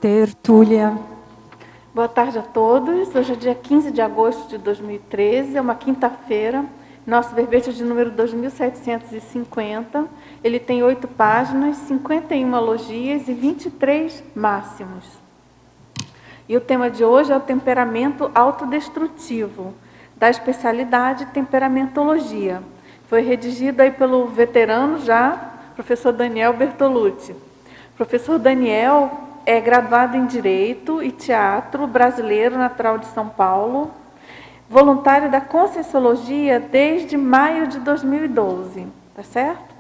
Tertúlia. Boa tarde a todos. Hoje é dia 15 de agosto de 2013, é uma quinta-feira. Nosso verbete é de número 2750. Ele tem 8 páginas, 51 alogias e 23 máximos. E o tema de hoje é o temperamento autodestrutivo, da especialidade temperamentologia. Foi redigido aí pelo veterano já, professor Daniel Bertolucci. Professor Daniel é graduado em Direito e Teatro, brasileiro, natural de São Paulo, voluntário da Conscienciologia desde maio de 2012, tá certo?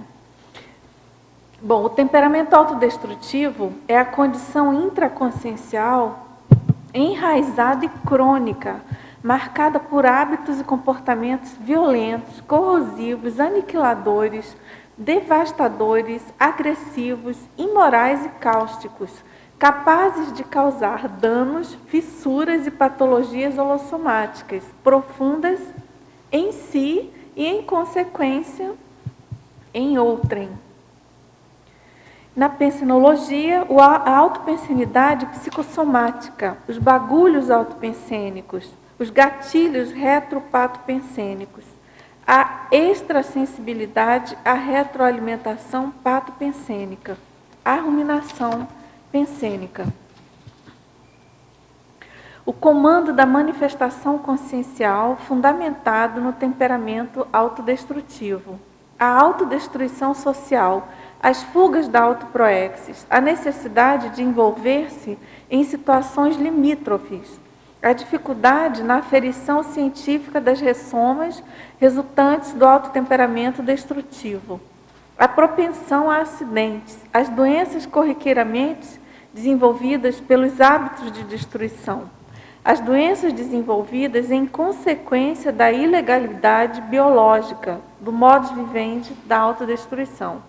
Bom, o temperamento autodestrutivo é a condição intraconsciencial enraizada e crônica, marcada por hábitos e comportamentos violentos, corrosivos, aniquiladores, devastadores, agressivos, imorais e cáusticos, capazes de causar danos, fissuras e patologias holossomáticas profundas em si e, em consequência, em outrem. Na pensenologia, a autopensenidade psicossomática, os bagulhos autopensênicos, os gatilhos retropatopensênicos, a extrasensibilidade, a retroalimentação patopensênica, a ruminação pensênica. O comando da manifestação consciencial fundamentado no temperamento autodestrutivo, a autodestruição social, as fugas da autoproexis, a necessidade de envolver-se em situações limítrofes, a dificuldade na aferição científica das ressomas resultantes do autotemperamento destrutivo, a propensão a acidentes, as doenças corriqueiramente desenvolvidas pelos hábitos de destruição, as doenças desenvolvidas em consequência da ilegalidade biológica, do modus vivendi da autodestruição.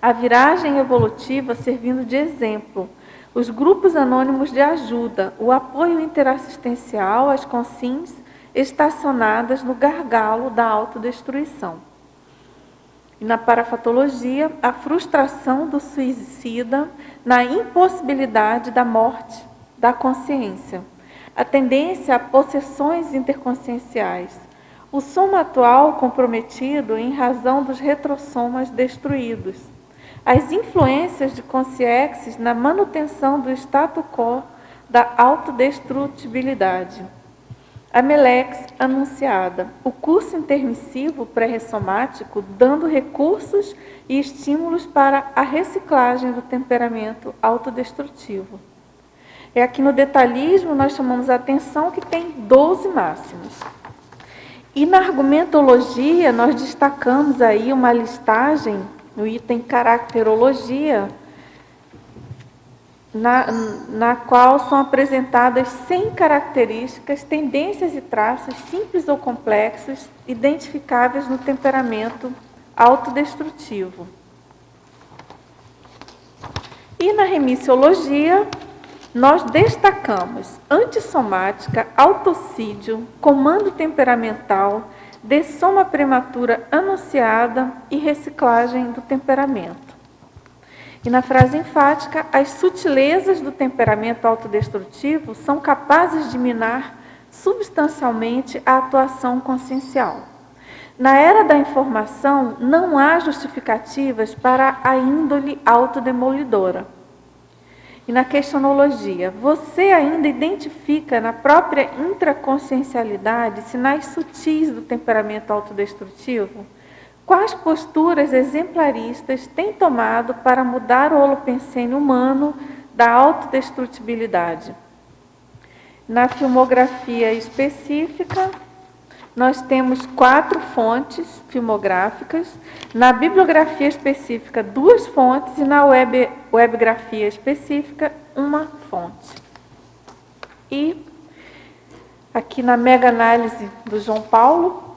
A viragem evolutiva servindo de exemplo, os grupos anônimos de ajuda, o apoio interassistencial às consins estacionadas no gargalo da autodestruição. E na parafatologia, a frustração do suicida na impossibilidade da morte da consciência, a tendência a possessões interconscienciais, o soma atual comprometido em razão dos retrossomas destruídos, as influências de consciexes na manutenção do status quo da autodestrutibilidade. A melex anunciada, o curso intermissivo pré-ressomático dando recursos e estímulos para a reciclagem do temperamento autodestrutivo. É aqui no detalhismo nós chamamos a atenção que tem 12 máximos. E na argumentologia nós destacamos aí uma listagem no item caracterologia, na qual são apresentadas 100 características, tendências e traços simples ou complexos, identificáveis no temperamento autodestrutivo. E na remissiologia, nós destacamos antissomática, autocídio, comando temperamental, dessoma prematura anunciada e reciclagem do temperamento. E na frase enfática, as sutilezas do temperamento autodestrutivo são capazes de minar substancialmente a atuação consciencial. Na era da informação, não há justificativas para a índole autodemolidora. E na questionologia, você ainda identifica na própria intraconsciencialidade sinais sutis do temperamento autodestrutivo? Quais posturas exemplaristas tem tomado para mudar o holopensene humano da autodestrutibilidade? Na filmografia específica, nós temos 4 fontes filmográficas, na bibliografia específica 2 fontes e na webgrafia específica 1 fonte. E aqui na mega-análise do João Paulo,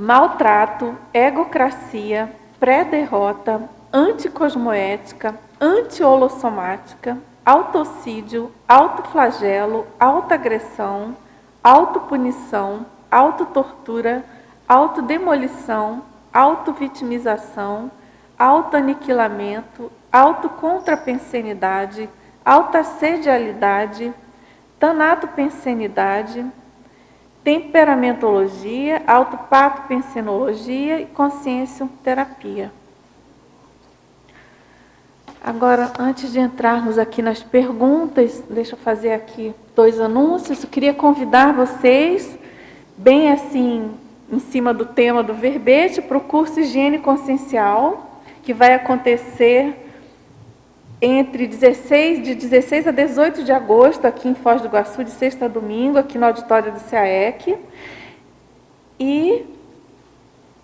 maltrato, egocracia, pré-derrota, anticosmoética, anti-holossomática, autocídio, autoflagelo, autoagressão, autopunição, autotortura, autodemolição, autovitimização, autoaniquilamento, autocontrapensenidade, altassedialidade, tanatopensenidade, temperamentologia, autopatopensenologia e consciencioterapia. Agora, antes de entrarmos aqui nas perguntas, deixa eu fazer aqui 2 anúncios. Eu queria convidar vocês, bem assim, em cima do tema do verbete, para o curso Higiene Consciencial, que vai acontecer de 16 a 18 de agosto, aqui em Foz do Iguaçu, de sexta a domingo, aqui no auditório do CAEC. E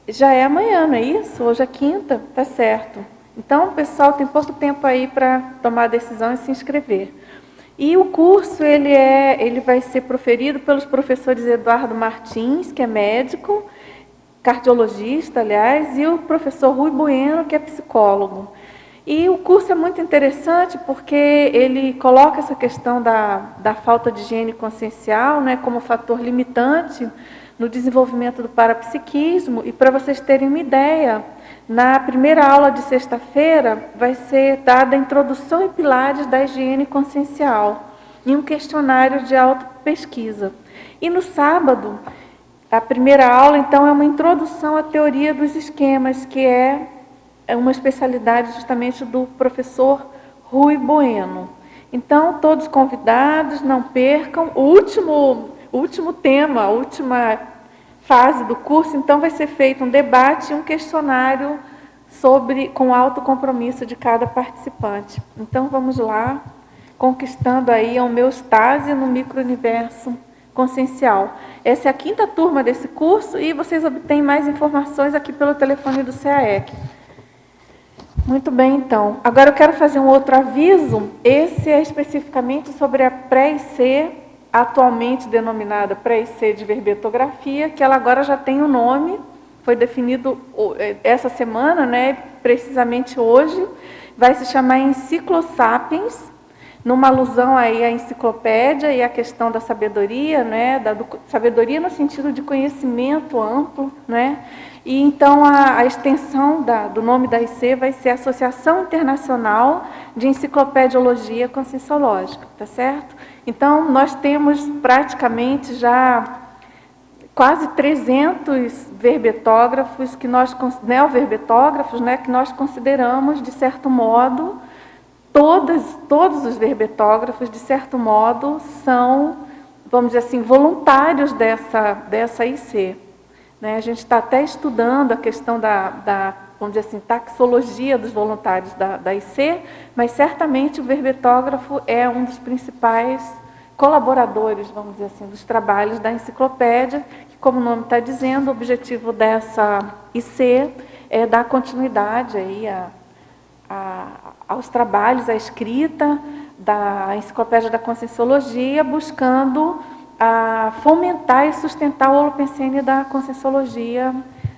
já é amanhã, não é isso? Hoje é quinta, tá certo. Então, o pessoal tem pouco tempo aí para tomar a decisão e se inscrever. E o curso ele vai ser proferido pelos professores Eduardo Martins, que é médico, cardiologista, aliás, e o professor Rui Bueno, que é psicólogo. E o curso é muito interessante porque ele coloca essa questão da falta de higiene consciencial, né, como fator limitante no desenvolvimento do parapsiquismo. E para vocês terem uma ideia, na primeira aula de sexta-feira vai ser dada a introdução e pilares da higiene consciencial em um questionário de autopesquisa. E no sábado, a primeira aula, então, é uma introdução à teoria dos esquemas, que é uma especialidade justamente do professor Rui Bueno. Então, todos convidados, não percam. O último tema, a última fase do curso, então, vai ser feito um debate e um questionário com autocompromisso de cada participante. Então, vamos lá, conquistando aí a homeostase no micro-universo consciencial. Essa é a 5ª turma desse curso e vocês obtêm mais informações aqui pelo telefone do CAEC. Muito bem, então. Agora eu quero fazer um outro aviso. Esse é especificamente sobre a pré-IC, atualmente denominada pré-IC de verbetografia, que ela agora já tem um nome, foi definido essa semana, né, precisamente hoje, vai se chamar Enciclosapiens, numa alusão aí à enciclopédia e à questão da sabedoria, né, sabedoria no sentido de conhecimento amplo, né? E então a extensão do nome da IC vai ser Associação Internacional de Enciclopediologia Conscienciológica, tá certo? Então nós temos praticamente já quase 300 verbetógrafos neoverbetógrafos, né, que nós consideramos de certo modo todos os verbetógrafos, de certo modo, são, vamos dizer assim, voluntários dessa IC. Né? A gente está até estudando a questão vamos dizer assim, taxologia dos voluntários da IC, mas certamente o verbetógrafo é um dos principais colaboradores, vamos dizer assim, dos trabalhos da enciclopédia, que, como o nome está dizendo, o objetivo dessa IC é dar continuidade aí aos trabalhos, à escrita da Enciclopédia da Conscienciologia, buscando fomentar e sustentar o holopensene da Conscienciologia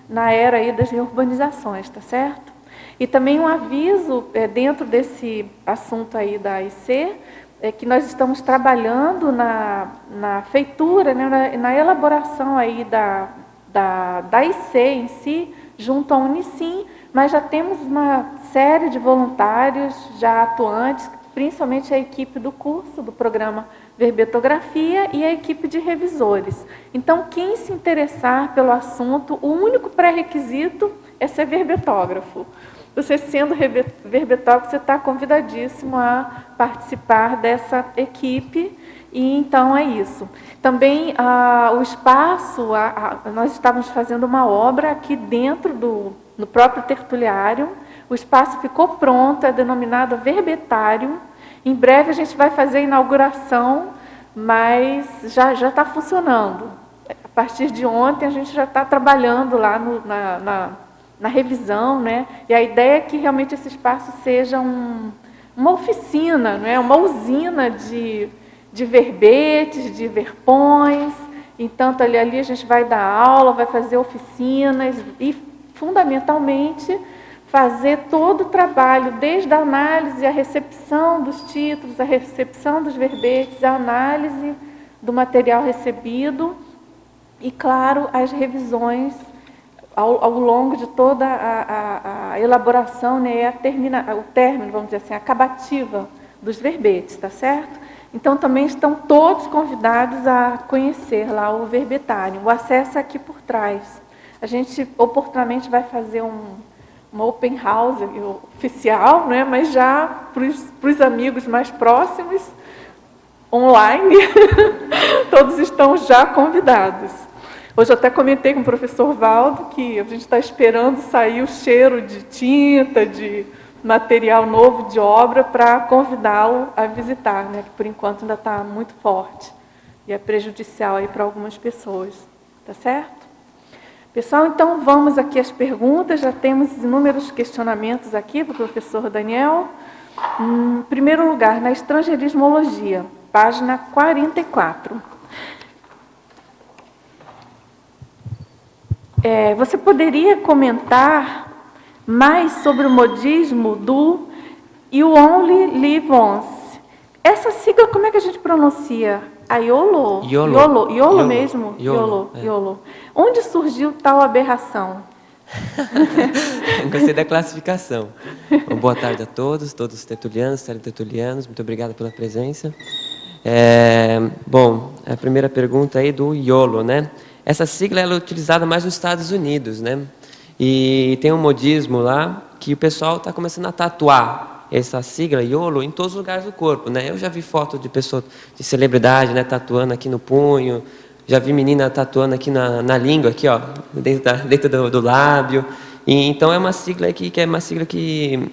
na era aí das reurbanizações, tá certo? E também um aviso dentro desse assunto aí da IC, que nós estamos trabalhando na feitura, né, na elaboração aí da IC em si, junto à Unicim, mas já temos uma série de voluntários já atuantes, principalmente a equipe do curso, do programa Verbetografia e a equipe de revisores. Então, quem se interessar pelo assunto, o único pré-requisito é ser verbetógrafo. Você sendo verbetógrafo, você está convidadíssimo a participar dessa equipe. E então é isso. Também o espaço, nós estávamos fazendo uma obra aqui dentro no próprio tertuliário. O espaço ficou pronto, é denominado Verbetário. Em breve a gente vai fazer a inauguração, mas já está funcionando. A partir de ontem a gente já está trabalhando lá na revisão, né? E a ideia é que realmente esse espaço seja uma oficina, né? Uma usina de verbetes, de verpões. Então, ali a gente vai dar aula, vai fazer oficinas e, fundamentalmente, fazer todo o trabalho, desde a análise, a recepção dos títulos, a recepção dos verbetes, a análise do material recebido e, claro, as revisões ao longo de toda a a elaboração, né, o término, vamos dizer assim, a acabativa dos verbetes, tá certo? Então, também estão todos convidados a conhecer lá o verbetário. O acesso é aqui por trás. A gente, oportunamente, vai fazer uma open house oficial, né, mas já para os amigos mais próximos, online, todos estão já convidados. Hoje eu até comentei com o professor Valdo que a gente está esperando sair o cheiro de tinta, de material novo de obra para convidá-lo a visitar, né? Que por enquanto ainda está muito forte e é prejudicial aí para algumas pessoas, tá certo? Pessoal, então vamos aqui às perguntas, já temos inúmeros questionamentos aqui para o professor Daniel. Em primeiro lugar, na estrangeirismologia, página 44. Você poderia comentar mais sobre o modismo do You Only Live Once? Essa sigla, como é que a gente pronuncia? Aiolo? Iolo mesmo? Iolo. Onde surgiu tal aberração? Gostei da classificação. Bom, boa tarde a todos tertulianos, teletertulianos, muito obrigado pela presença. Bom, a primeira pergunta aí do Iolo, né? Essa sigla ela é utilizada mais nos Estados Unidos, né? E tem um modismo lá que o pessoal está começando a tatuar essa sigla Iolo em todos os lugares do corpo, né? Eu já vi foto de pessoa, de celebridade, né, tatuando aqui no punho, já vi menina tatuando aqui na língua, aqui, ó, dentro do lábio. E, então é uma sigla que é uma sigla que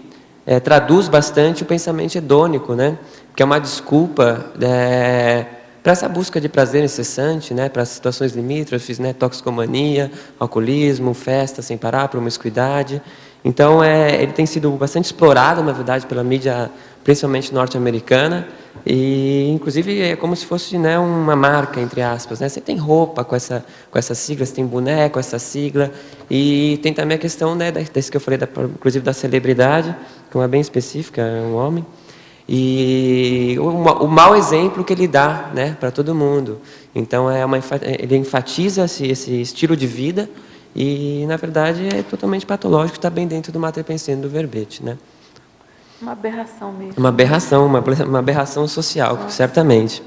traduz bastante o pensamento hedônico, né? Que é uma desculpa para essa busca de prazer incessante, né, para situações limítrofes, né, toxicomania, alcoolismo, festa sem parar, promiscuidade. Então, ele tem sido bastante explorado, na verdade, pela mídia, principalmente norte-americana, e, inclusive, é como se fosse, né, uma marca, entre aspas, né? Você tem roupa com essa sigla, você tem boneco com essa sigla, e tem também a questão, né, desse que eu falei, inclusive, da celebridade, que é uma bem específica, é um homem, e o mau exemplo que ele dá, né, para todo mundo. Então, ele enfatiza esse estilo de vida e, na verdade, é totalmente patológico, está bem dentro do mater pensando do verbete, né? Uma aberração mesmo. Uma aberração social. Nossa. Certamente.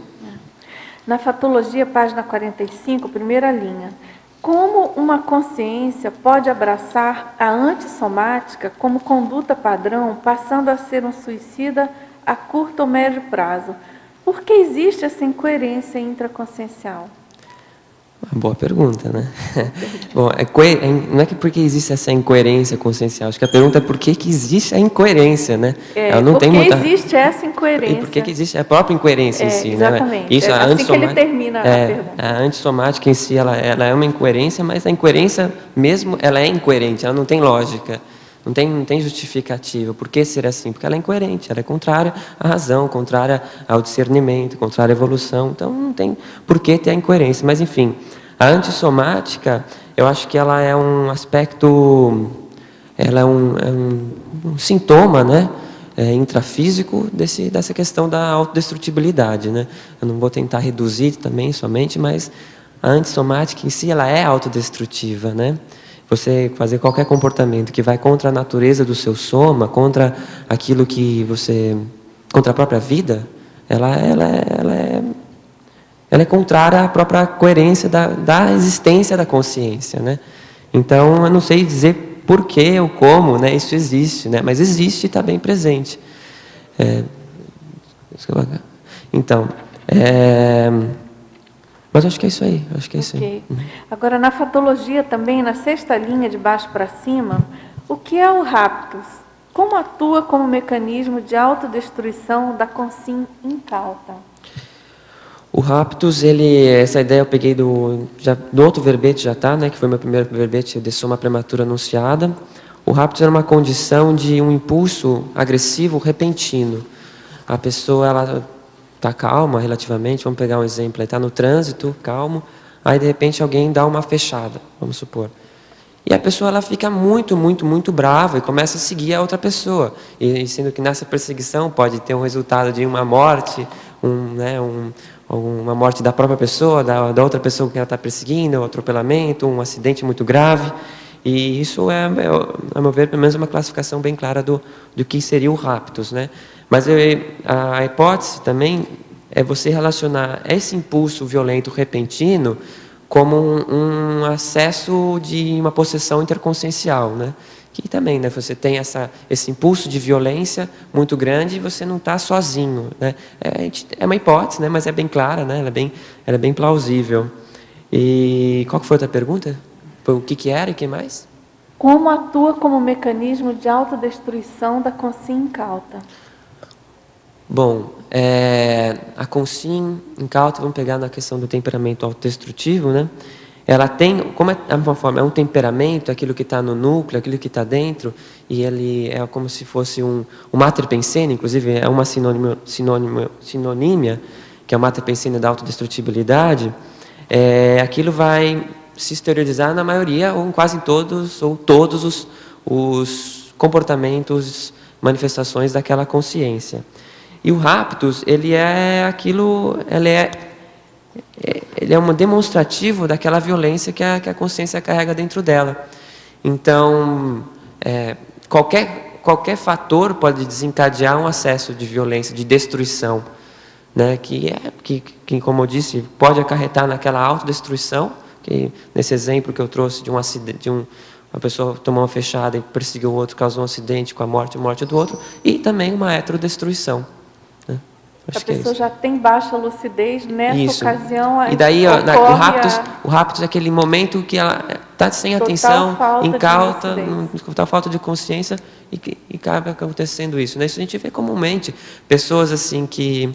Na fatologia, página 45, primeira linha. Como uma consciência pode abraçar a antissomática como conduta padrão, passando a ser um suicida a curto ou médio prazo? Por que existe essa incoerência intraconsciencial? Uma boa pergunta, né? Bom, não é que porque existe essa incoerência consciencial, acho que a pergunta é por que existe a incoerência, né? Ela não tem muita... existe essa incoerência? E por que existe a própria incoerência em si, exatamente. Né? Isso, assim que ele termina a pergunta. A antissomática em si, ela é uma incoerência, mas a incoerência mesmo, ela é incoerente, ela não tem lógica. Não tem justificativa. Por que ser assim? Porque ela é incoerente, ela é contrária à razão, contrária ao discernimento, contrária à evolução. Então, não tem por que ter a incoerência. Mas, enfim, a antissomática, eu acho que ela é um aspecto, ela é um sintoma, né, intrafísico dessa questão da autodestrutibilidade, né? Eu não vou tentar reduzir também somente, mas a antissomática em si, ela é autodestrutiva, né? Você fazer qualquer comportamento que vai contra a natureza do seu soma, contra aquilo que você... contra a própria vida, ela é contrária à própria coerência da existência da consciência, né? Então, eu não sei dizer por que ou como, né, isso existe, né? Mas existe e está bem presente. Então, mas acho que é isso aí. Okay. Agora, na fatologia também, na sexta linha, de baixo para cima, o que é o raptus? Como atua como mecanismo de autodestruição da consciência incauta? O raptus, essa ideia eu peguei do outro verbete já tá, né, que foi meu primeiro verbete de soma prematura anunciada. O raptus era uma condição de um impulso agressivo repentino. A pessoa, ela está calma relativamente, vamos pegar um exemplo, está no trânsito, calmo, aí de repente alguém dá uma fechada, vamos supor. E a pessoa ela fica muito, muito, muito brava e começa a seguir a outra pessoa. E sendo que nessa perseguição pode ter um resultado de uma morte, uma morte da própria pessoa, da outra pessoa que ela está perseguindo, um atropelamento, um acidente muito grave. E isso a meu ver, pelo menos uma classificação bem clara do que seria o raptus, né? Mas a hipótese também é você relacionar esse impulso violento repentino como um acesso de uma possessão interconsciencial, né? Que também, né, você tem esse impulso de violência muito grande e você não está sozinho, né? É uma hipótese, né, mas é bem clara, né? Ela é bem plausível. E qual que foi a outra pergunta? Foi o que era e o que mais? Como atua como mecanismo de autodestruição da consciência incauta? Bom, a consciência incauta, vamos pegar na questão do temperamento autodestrutivo, né? Ela tem, como uma forma, é um temperamento, aquilo que está no núcleo, aquilo que está dentro, e ele é como se fosse um mater pensene, inclusive é uma sinonímia, que é o mater pensene da autodestrutibilidade. Aquilo vai se exteriorizar na maioria, ou em quase todos, ou todos os comportamentos, manifestações daquela consciência. E o raptus, ele é um demonstrativo daquela violência que a consciência carrega dentro dela. Então, qualquer fator pode desencadear um acesso de violência, de destruição, né? Que, como eu disse, pode acarretar naquela autodestruição, que nesse exemplo que eu trouxe de um acidente, uma pessoa tomou uma fechada e perseguiu o outro, causou um acidente com a morte do outro, e também uma heterodestruição. A pessoa já tem baixa lucidez, nessa ocasião... E daí, o raptus é aquele momento que ela está sem atenção, incauta, total falta de consciência, e acaba acontecendo isso, né? Isso a gente vê comumente. Pessoas assim que...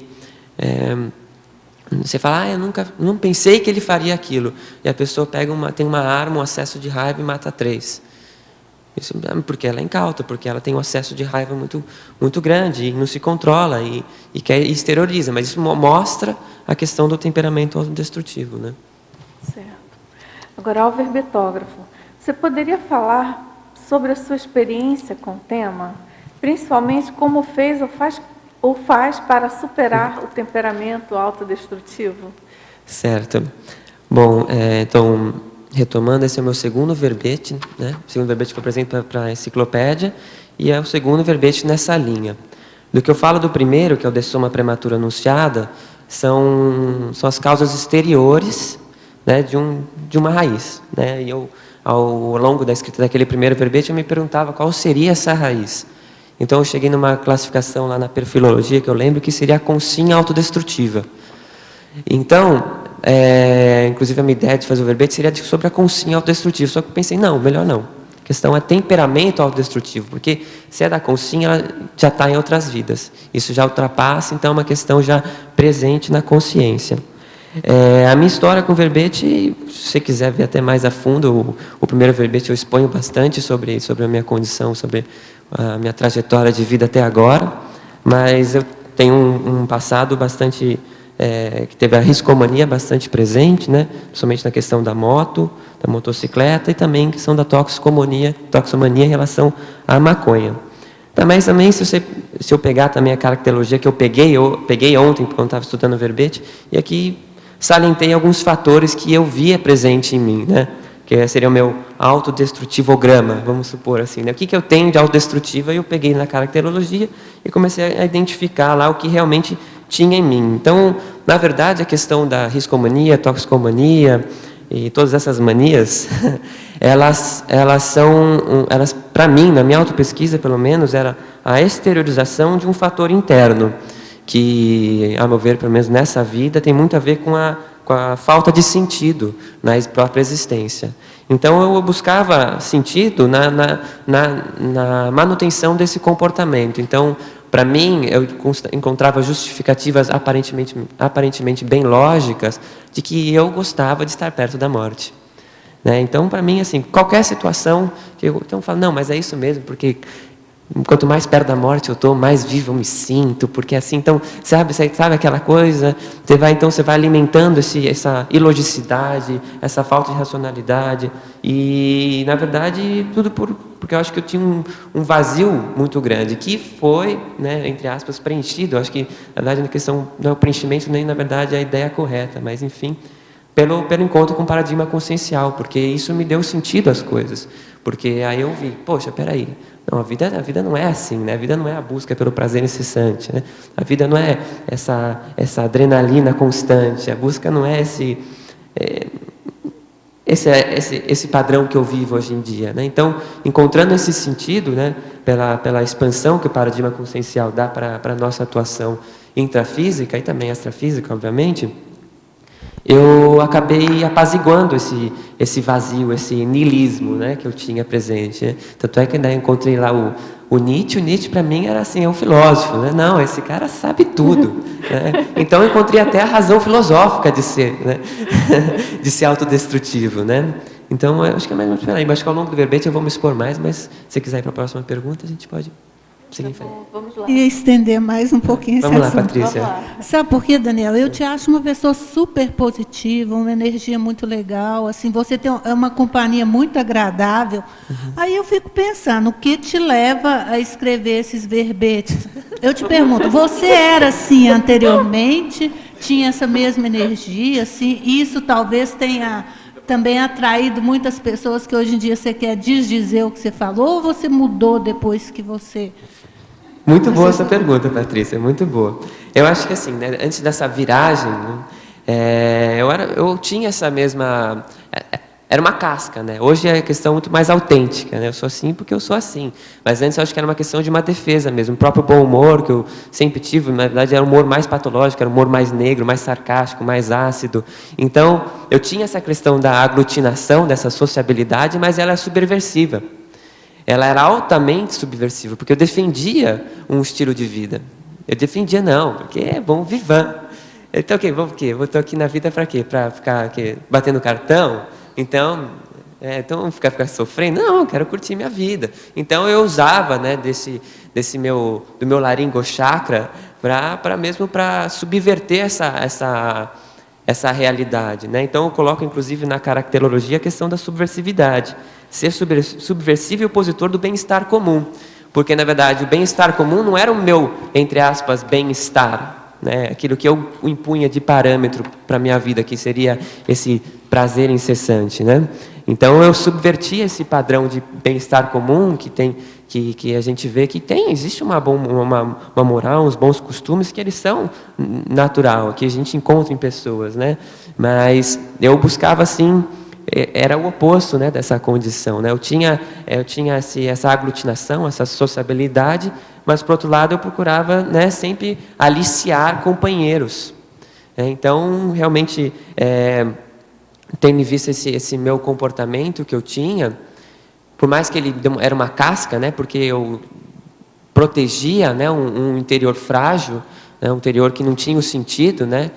você fala, eu não pensei que ele faria aquilo. E a pessoa tem uma arma, um acesso de raiva e mata 3. Isso, porque ela é incauta, porque ela tem um acesso de raiva muito, muito grande e não se controla e exterioriza. Mas isso mostra a questão do temperamento autodestrutivo, né? Certo. Agora, ao verbetógrafo, você poderia falar sobre a sua experiência com o tema? Principalmente como fez ou faz para superar o temperamento autodestrutivo? Certo. Bom, então... Retomando, esse é o meu segundo verbete, né? O segundo verbete que eu apresento para a enciclopédia, e é o segundo verbete nessa linha. Do que eu falo do primeiro, que é o de soma prematura anunciada, são as causas exteriores, né, de uma raiz, né? E eu, ao longo da escrita daquele primeiro verbete, eu me perguntava qual seria essa raiz. Então eu cheguei numa classificação lá na perfilologia, que eu lembro, que seria a consciência autodestrutiva. Então... inclusive a minha ideia de fazer o verbete seria sobre a consciência autodestrutiva, só que eu pensei, não, melhor não. A questão é temperamento autodestrutivo, porque se é da consciência, ela já está em outras vidas. Isso já ultrapassa, então é uma questão já presente na consciência. A minha história com o verbete, se você quiser ver até mais a fundo, o primeiro verbete eu exponho bastante sobre a minha condição, sobre a minha trajetória de vida até agora, mas eu tenho um passado bastante... que teve a riscomania bastante presente, né? Principalmente na questão da moto, da motocicleta, e também a questão da toxicomania em relação à maconha. Também se eu pegar também a caracterologia que eu peguei ontem, quando estava estudando o verbete, e aqui salientei alguns fatores que eu via presente em mim, né? Que seria o meu autodestrutivograma, vamos supor assim, né? O que eu tenho de autodestrutiva, eu peguei na caracterologia e comecei a identificar lá o que realmente tinha em mim. Então, na verdade, a questão da riscomania, toxicomania e todas essas manias, elas para mim, na minha autopesquisa pelo menos, era a exteriorização de um fator interno, que, a meu ver, pelo menos nessa vida, tem muito a ver com a falta de sentido na própria existência. Então, eu buscava sentido na manutenção desse comportamento. Então, para mim, eu encontrava justificativas aparentemente bem lógicas de que eu gostava de estar perto da morte, né? Então, para mim, assim, qualquer situação, então eu falo, não, mas é isso mesmo, porque quanto mais perto da morte eu estou, mais vivo eu me sinto, porque assim, então, sabe aquela coisa, você vai alimentando essa ilogicidade, essa falta de racionalidade, e, na verdade, tudo porque eu acho que eu tinha um vazio muito grande, que foi, né, entre aspas, preenchido. Eu acho que, na verdade, a questão não é o preenchimento, nem, na verdade, a ideia correta, mas, enfim, pelo encontro com o paradigma consciencial, porque isso me deu sentido às coisas. Porque aí eu vi, poxa, peraí, não, a vida não é assim, né? A vida não é a busca pelo prazer incessante, né? A vida não é essa adrenalina constante, a busca não é esse padrão que eu vivo hoje em dia, né? Então, encontrando esse sentido, né, pela expansão que o paradigma consciencial dá para a nossa atuação intrafísica e também extrafísica, obviamente, eu acabei apaziguando esse vazio, esse niilismo, né, que eu tinha presente, né? Tanto é que ainda encontrei lá o Nietzsche para mim era assim, um filósofo, né? Não, esse cara sabe tudo, né? Então eu encontrei até a razão filosófica de ser, né? De ser autodestrutivo, né? Então eu acho que é mais ou menos por aí. Acho que ao longo do verbete eu vou me expor mais, mas se você quiser ir para a próxima pergunta, a gente pode seguir em frente. Vamos lá. E estender mais um pouquinho esse Vamos lá, assunto. Patrícia. Vamos lá. Sabe por quê, Daniel? Eu te acho uma pessoa super positiva, uma energia muito legal. Assim, você tem uma companhia muito agradável. Aí eu fico pensando, o que te leva a escrever esses verbetes? Eu te pergunto, você era assim anteriormente? Tinha essa mesma energia? Assim, isso talvez tenha também atraído muitas pessoas que hoje em dia você quer desdizer o que você falou, ou você mudou depois que você... Muito boa essa pergunta, Patrícia, muito boa. Eu acho que assim, né, antes dessa viragem, né, eu tinha essa mesma... Era uma casca, né? Hoje é a questão muito mais autêntica, né? Eu sou assim porque eu sou assim. Mas antes eu acho que era uma questão de uma defesa mesmo. O próprio bom humor que eu sempre tive, na verdade, era um humor mais patológico, era um humor mais negro, mais sarcástico, mais ácido. Então, eu tinha essa questão da aglutinação, dessa sociabilidade, mas ela é subversiva. Ela era altamente subversiva, porque eu defendia um estilo de vida. Eu defendia, não, porque é bom vivan. Então, vamos o quê? Eu estou aqui na vida para quê? Para ficar batendo cartão? Então ficar sofrendo? Não, eu quero curtir minha vida. Então, eu usava, né, do meu laringochakra para subverter essa realidade, né? Então, eu coloco, inclusive, na caracterologia a questão da subversividade. Ser subversivo e opositor do bem-estar comum. Porque, na verdade, o bem-estar comum não era o meu, entre aspas, bem-estar, né? Aquilo que eu impunha de parâmetro para a minha vida, que seria esse prazer incessante, né? Então, eu subvertia esse padrão de bem-estar comum que a gente vê que existe uma moral, uns bons costumes que eles são natural, que a gente encontra em pessoas, né? Mas eu buscava, assim, era o oposto, né, dessa condição, né? Eu tinha essa aglutinação, essa sociabilidade, mas, por outro lado, eu procurava, né, sempre aliciar companheiros. Então, realmente, tendo em vista esse meu comportamento que eu tinha, por mais que ele era uma casca, né, porque eu protegia, né, um interior frágil, né, um interior que não tinha o sentido, né,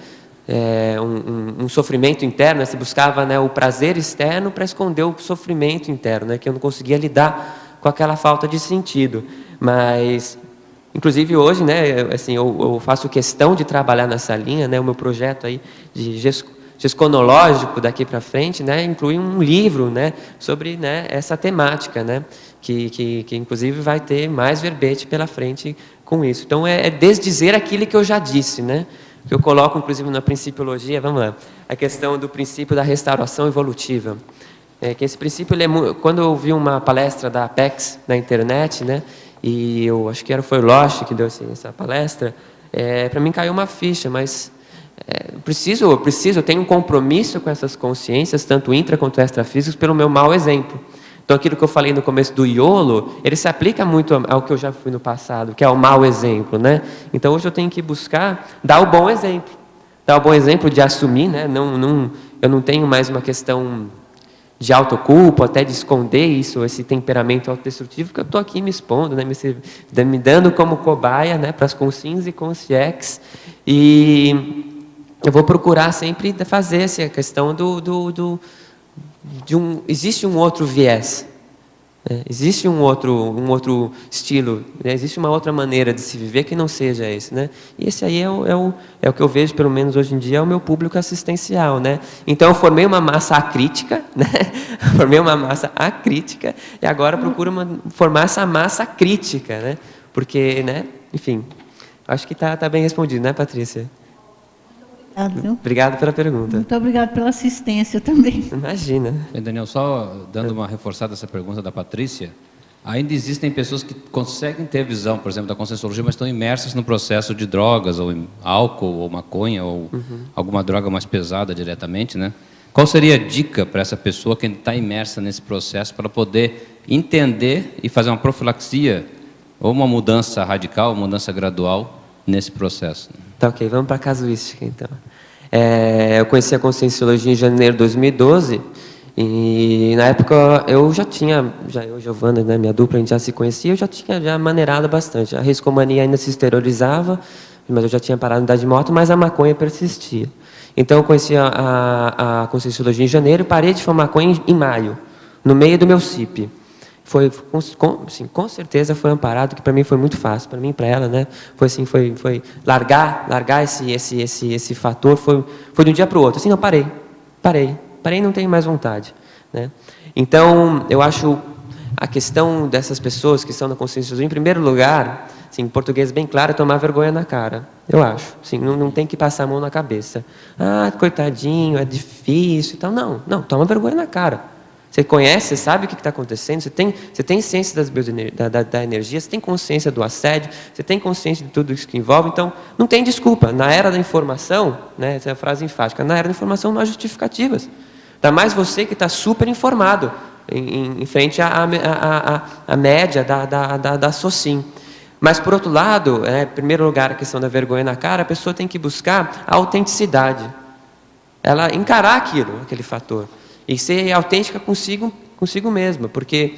um sofrimento interno, né, se buscava, né, o prazer externo para esconder o sofrimento interno, né, que eu não conseguia lidar com aquela falta de sentido. Mas, inclusive hoje, né, assim, eu faço questão de trabalhar nessa linha, né, o meu projeto aí de gesconológico daqui para frente, né, inclui um livro, né, sobre, né, essa temática, né, que inclusive vai ter mais verbete pela frente com isso. Então, é desdizer aquilo que eu já disse, né, que eu coloco, inclusive, na principiologia, vamos lá, a questão do princípio da restauração evolutiva. Que esse princípio, quando eu vi uma palestra da Apex na internet, né, e eu acho que foi o Losch que deu essa palestra, para mim caiu uma ficha, mas eu tenho um compromisso com essas consciências, tanto intra quanto extrafísicas, pelo meu mau exemplo. Então, aquilo que eu falei no começo do iolo, ele se aplica muito ao que eu já fui no passado, que é o mau exemplo, né? Então, hoje eu tenho que buscar dar o bom exemplo. Dar o bom exemplo de assumir, né? Eu não tenho mais uma questão de autoculpa, até de esconder esse temperamento autodestrutivo, porque eu estou aqui me expondo, né? Me dando como cobaia, né? Para as consciências e consciex. E eu vou procurar sempre fazer essa questão existe um outro viés, né? Existe um outro estilo, né? Existe uma outra maneira de se viver que não seja esse, né? E esse aí é o que eu vejo, pelo menos hoje em dia, é o meu público assistencial, né? Então, eu formei uma massa acrítica, né? Formei uma massa acrítica e agora procuro formar essa massa crítica, né? Porque, né? Enfim, acho que tá bem respondido, né, Patrícia? Viu? Obrigado pela pergunta. Muito obrigado pela assistência também. Imagina. Bem, Daniel, só dando uma reforçada essa pergunta da Patrícia, ainda existem pessoas que conseguem ter visão, por exemplo, da Conscienciologia, mas estão imersas no processo de drogas, ou em álcool, ou maconha, ou alguma droga mais pesada diretamente, né? Qual seria a dica para essa pessoa que está imersa nesse processo para poder entender e fazer uma profilaxia, ou uma mudança radical, uma mudança gradual nesse processo? Tá ok, vamos para a casuística então. Eu conheci a Conscienciologia em janeiro de 2012 e na época eu já tinha, eu e Giovana, né, minha dupla, a gente já se conhecia, eu já tinha maneirado bastante. A riscomania ainda se exteriorizava, mas eu já tinha parado de andar de moto, mas a maconha persistia. Então eu conheci a Conscienciologia em janeiro e parei de fumar maconha em maio, no meio do meu CIP. Foi com certeza foi amparado, que para mim foi muito fácil, para mim e para ela, né? Foi assim, foi largar esse fator, foi de um dia para o outro. Assim, não, parei, e não tenho mais vontade, né? Então, eu acho a questão dessas pessoas que estão na Conscienciologia, em primeiro lugar, assim, em português bem claro, é tomar vergonha na cara. Eu acho, assim, não tem que passar a mão na cabeça. Ah, coitadinho, é difícil e tal. Não, toma vergonha na cara. Você conhece, você sabe o que está acontecendo, você tem ciência da energia, você tem consciência do assédio, você tem consciência de tudo isso que envolve, então não tem desculpa. Na era da informação, né, essa é a frase enfática, na era da informação não há justificativas. Ainda mais você que está super informado em frente à média da SOCIM. Mas, por outro lado, em primeiro lugar, a questão da vergonha na cara, a pessoa tem que buscar a autenticidade. Ela encarar aquele fator. E ser autêntica consigo mesma, porque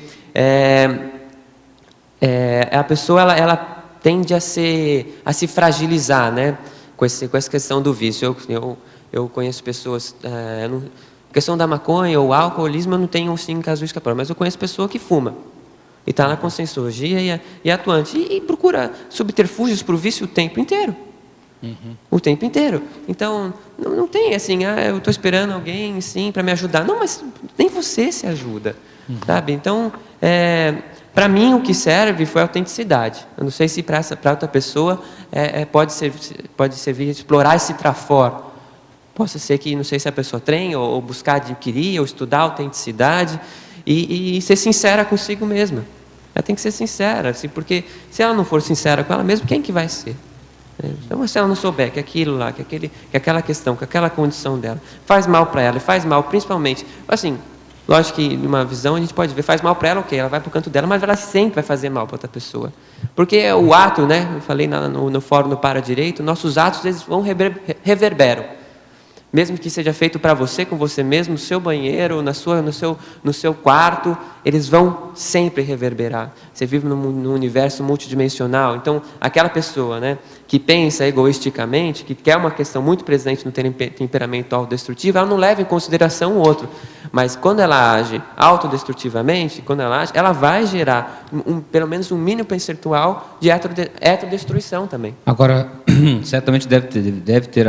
a pessoa ela tende a se fragilizar, né, com essa questão do vício. Eu conheço pessoas, questão da maconha ou alcoolismo, eu não tenho sim casuística própria, mas eu conheço pessoa que fuma e está na Conscienciologia e é atuante e procura subterfúgios para o vício o tempo inteiro. O tempo inteiro. Então, não tem assim, eu estou esperando alguém, sim, para me ajudar. Não, mas nem você se ajuda, sabe? Então, para mim, o que serve foi a autenticidade. Eu não sei se para outra pessoa pode servir explorar esse trafor. Possa ser que, não sei se a pessoa treina, ou buscar adquirir, ou estudar a autenticidade, e ser sincera consigo mesma. Ela tem que ser sincera, assim, porque se ela não for sincera com ela mesma, quem que vai ser? Então, se ela não souber que aquilo lá, que aquela questão, que aquela condição dela faz mal para ela, e faz mal principalmente, assim, lógico que numa visão a gente pode ver, faz mal para ela, ok, ela vai para o canto dela, mas ela sempre vai fazer mal para outra pessoa. Porque o ato, né, eu falei no fórum no Para Direito, nossos atos eles vão reverberam. Mesmo que seja feito para você, com você mesmo, no seu banheiro, no seu quarto, eles vão sempre reverberar. Você vive num universo multidimensional. Então, aquela pessoa, né, que pensa egoisticamente, que quer uma questão muito presente no temperamento autodestrutivo, ela não leva em consideração o outro. Mas quando ela age autodestrutivamente, ela vai gerar pelo menos um mínimo percentual de heterodestruição também. Agora, certamente deve ter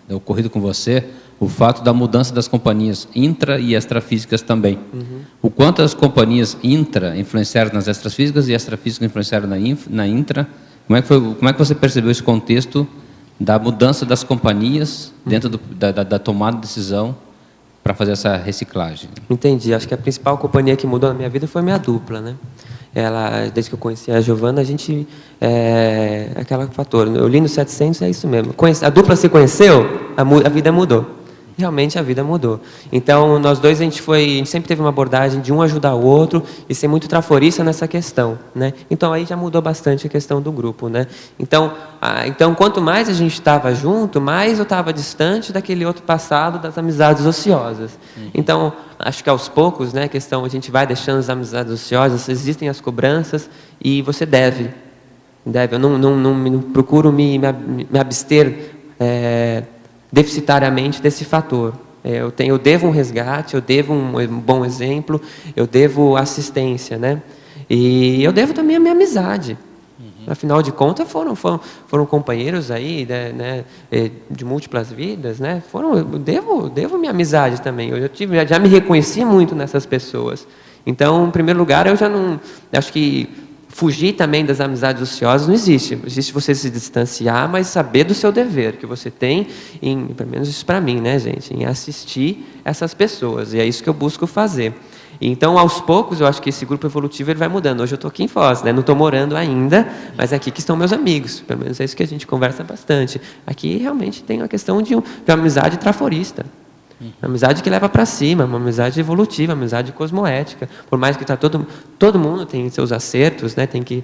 ocorrido com você o fato da mudança das companhias intra e extrafísicas também. O quanto as companhias intra influenciaram nas extrafísicas e extrafísicas influenciaram na intra. Como é que você percebeu esse contexto da mudança das companhias dentro da tomada de decisão para fazer essa reciclagem? Entendi. Acho que a principal companhia que mudou na minha vida foi minha dupla, né? Desde que eu conheci a Giovana, a gente... aquela fator. Eu li no 700, é isso mesmo. A dupla se conheceu, a vida mudou. Realmente a vida mudou. Então, nós dois, a gente sempre teve uma abordagem de um ajudar o outro e ser muito traforista nessa questão, né? Então, aí já mudou bastante a questão do grupo, né? Então quanto mais a gente estava junto, mais eu estava distante daquele outro passado das amizades ociosas. Então, acho que aos poucos, né, a gente vai deixando as amizades ociosas, existem as cobranças e você deve. Eu não procuro me abster deficitariamente desse fator. Eu devo um resgate, eu devo um bom exemplo, eu devo assistência, né? E eu devo também a minha amizade. Afinal de contas, foram companheiros aí, né, de múltiplas vidas, né? Eu devo minha amizade também. Eu já me reconheci muito nessas pessoas. Então, em primeiro lugar, eu já não... Acho que fugir também das amizades ociosas não existe. Existe você se distanciar, mas saber do seu dever, que você tem, pelo menos isso para mim, né, gente, em assistir essas pessoas. E é isso que eu busco fazer. Então, aos poucos, eu acho que esse grupo evolutivo ele vai mudando. Hoje eu estou aqui em Foz, né? Não estou morando ainda, mas é aqui que estão meus amigos. Pelo menos é isso que a gente conversa bastante. Aqui realmente tem uma questão de uma amizade traforista. Uma amizade que leva para cima, uma amizade evolutiva, uma amizade cosmoética. Por mais que todo mundo tem seus acertos, né? Tem que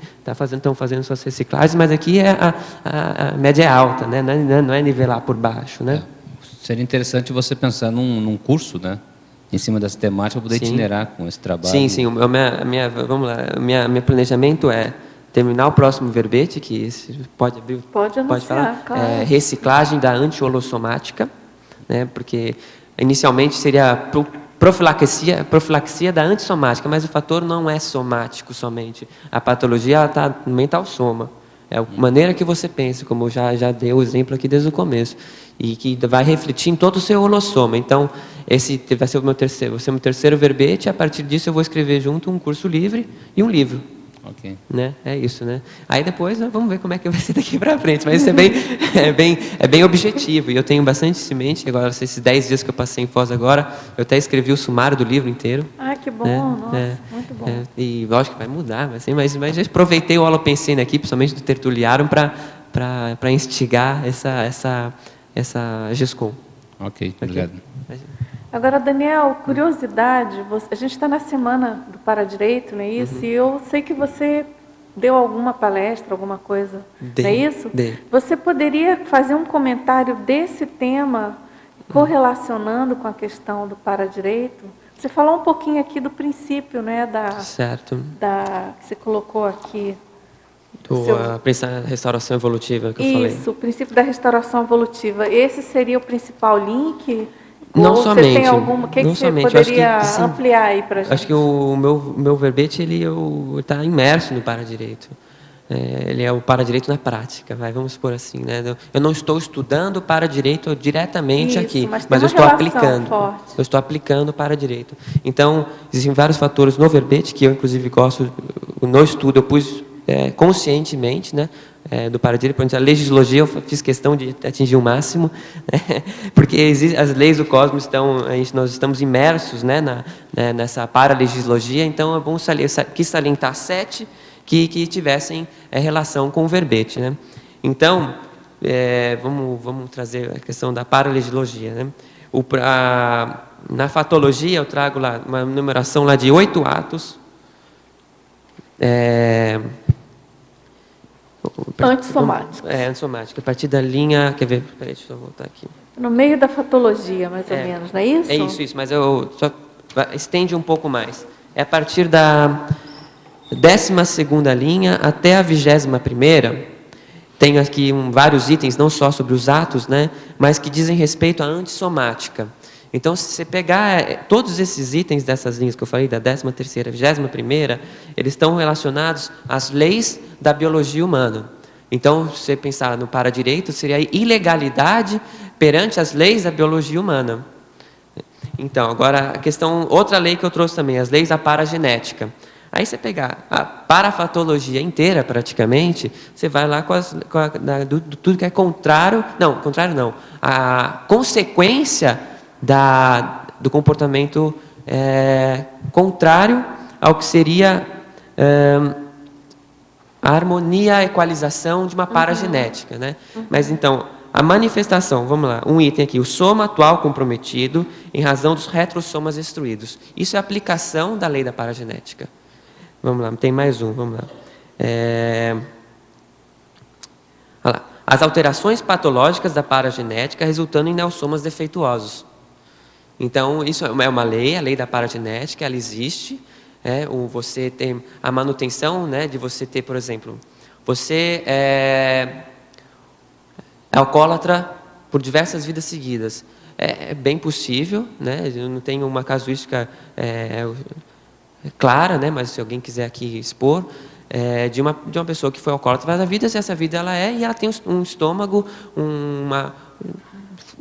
estão fazendo suas reciclagens, mas aqui a média é alta, né? Não é nivelar por baixo, né? Seria interessante você pensar num curso, né? Em cima dessa temática, poder itinerar com esse trabalho. Sim. Vamos lá. Meu planejamento é terminar o próximo verbete, que pode abrir. Pode anunciar, pode falar. claro. Reciclagem da anti-holossomática, né? Porque inicialmente seria profilaxia da antissomática, mas o fator não é somático somente. A patologia está no mental soma. É a maneira que você pensa, como já deu o exemplo aqui desde o começo, e que vai refletir em todo o seu holossoma. Então, esse vai ser o meu terceiro verbete, e a partir disso eu vou escrever junto um curso livre e um livro. Ok. Né? É isso, né? Aí depois vamos ver como é que vai ser daqui para frente, mas isso é bem objetivo, e eu tenho bastante isso em mente. Agora, esses 10 dias que eu passei em Foz agora, eu até escrevi o sumário do livro inteiro. Ah, que bom, né? nossa, muito bom. E lógico que vai mudar, mas já aproveitei o holopensene aqui, principalmente do Tertuliarum, para instigar essa GESCOM. Ok, obrigado. Agora, Daniel, curiosidade, a gente está na semana do Paradireito, não é isso? E eu sei que você deu alguma palestra, alguma coisa, não é isso? Você poderia fazer um comentário desse tema, correlacionando com a questão do Paradireito? Você falou um pouquinho aqui do princípio, né, certo. que você colocou aqui. A restauração evolutiva que eu falei. Isso, o princípio da restauração evolutiva.Esse seria o principal link? Não ou somente. Você tem alguma? O que você poderia ampliar aí para a gente? Acho que o meu verbete ele está imerso no Paradireito. Ele é o Paradireito na prática, vamos por assim, né? Eu não estou estudando Paradireito diretamente aqui, mas eu estou aplicando. Eu estou aplicando o Paradireito. Então, existem vários fatores no verbete que eu inclusive gosto no estudo, eu pus conscientemente, né? Do Paradireito, por exemplo, a legislogia eu fiz questão de atingir o máximo, né? Porque as leis do cosmos nós estamos imersos, né, nessa paralegislogia, então é bom quis salientar 7 que tivessem relação com o verbete, né? Então, vamos trazer a questão da paralegislogia, né? Na fatologia eu trago lá uma numeração lá de 8 atos. Antissomático. Antissomático. A partir da linha... Quer ver? Peraí, deixa eu voltar aqui. No meio da fatologia, mais ou menos, não é isso? É isso. Mas eu só estende um pouco mais. É a partir da 12ª linha até a 21ª. Tenho aqui vários itens, não só sobre os atos, né? Mas que dizem respeito à antissomática. Então, se você pegar todos esses itens dessas linhas que eu falei, da 13ª, 21ª, eles estão relacionados às leis da biologia humana. Então, se você pensar no Paradireito, seria a ilegalidade perante as leis da biologia humana. Então, agora, outra lei que eu trouxe também, as leis da paragenética. Aí você pegar a parafatologia inteira, praticamente, você vai lá tudo que é contrário não, a consequência do comportamento contrário ao que seria a harmonia, a equalização de uma paragenética, né? Mas então, a manifestação, vamos lá, um item aqui, o soma atual comprometido em razão dos retrossomas destruídos. Isso é a aplicação da lei da paragenética. Vamos lá, tem mais um, vamos lá. Olha lá. As alterações patológicas da paragenética resultando em neossomas defeituosos. Então, isso é uma lei, a lei da paragenética, ela existe. Você tem a manutenção, né, de você ter, por exemplo, você é alcoólatra por diversas vidas seguidas. É bem possível, né? Eu não tenho uma casuística clara, né? Mas se alguém quiser aqui expor, de uma pessoa que foi alcoólatra várias vidas, e essa vida e ela tem um estômago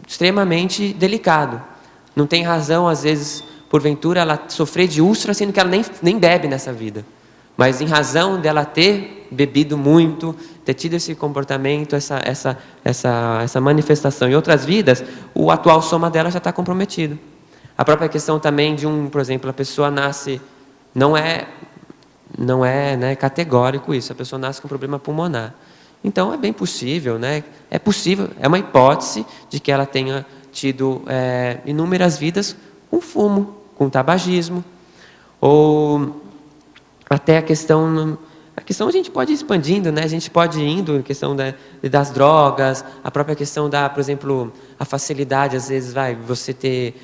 extremamente delicado. Não tem razão, às vezes, porventura, ela sofrer de úlcera, sendo que ela nem bebe nessa vida. Mas em razão dela ter bebido muito, ter tido esse comportamento, essa manifestação em outras vidas, o atual soma dela já está comprometido. A própria questão também de por exemplo, a pessoa nasce, não é né, categórico isso, a pessoa nasce com problema pulmonar. Então é bem possível, né? É possível, é uma hipótese de que ela tenha tido inúmeras vidas com fumo, com tabagismo, ou até a questão a gente pode ir expandindo, né? A gente pode ir indo, a questão das drogas, a própria questão por exemplo, a facilidade, às vezes, você ter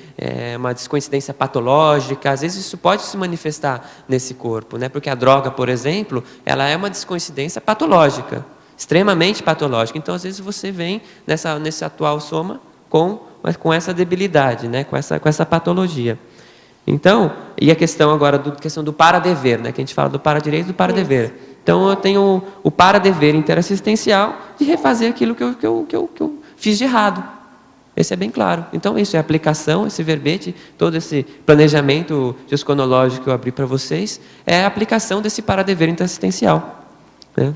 uma descoincidência patológica, às vezes isso pode se manifestar nesse corpo, né? Porque a droga, por exemplo, ela é uma descoincidência patológica, extremamente patológica. Então, às vezes, você vem nesse atual soma com essa debilidade, né? Com essa patologia. Então, e a questão agora questão do para-dever, né? Que a gente fala do para-direito e do para-dever. Então, eu tenho o para-dever interassistencial de refazer aquilo que eu fiz de errado. Esse é bem claro. Então, isso é aplicação, esse verbete, todo esse planejamento gesconológico que eu abri para vocês, é a aplicação desse para-dever interassistencial. Né?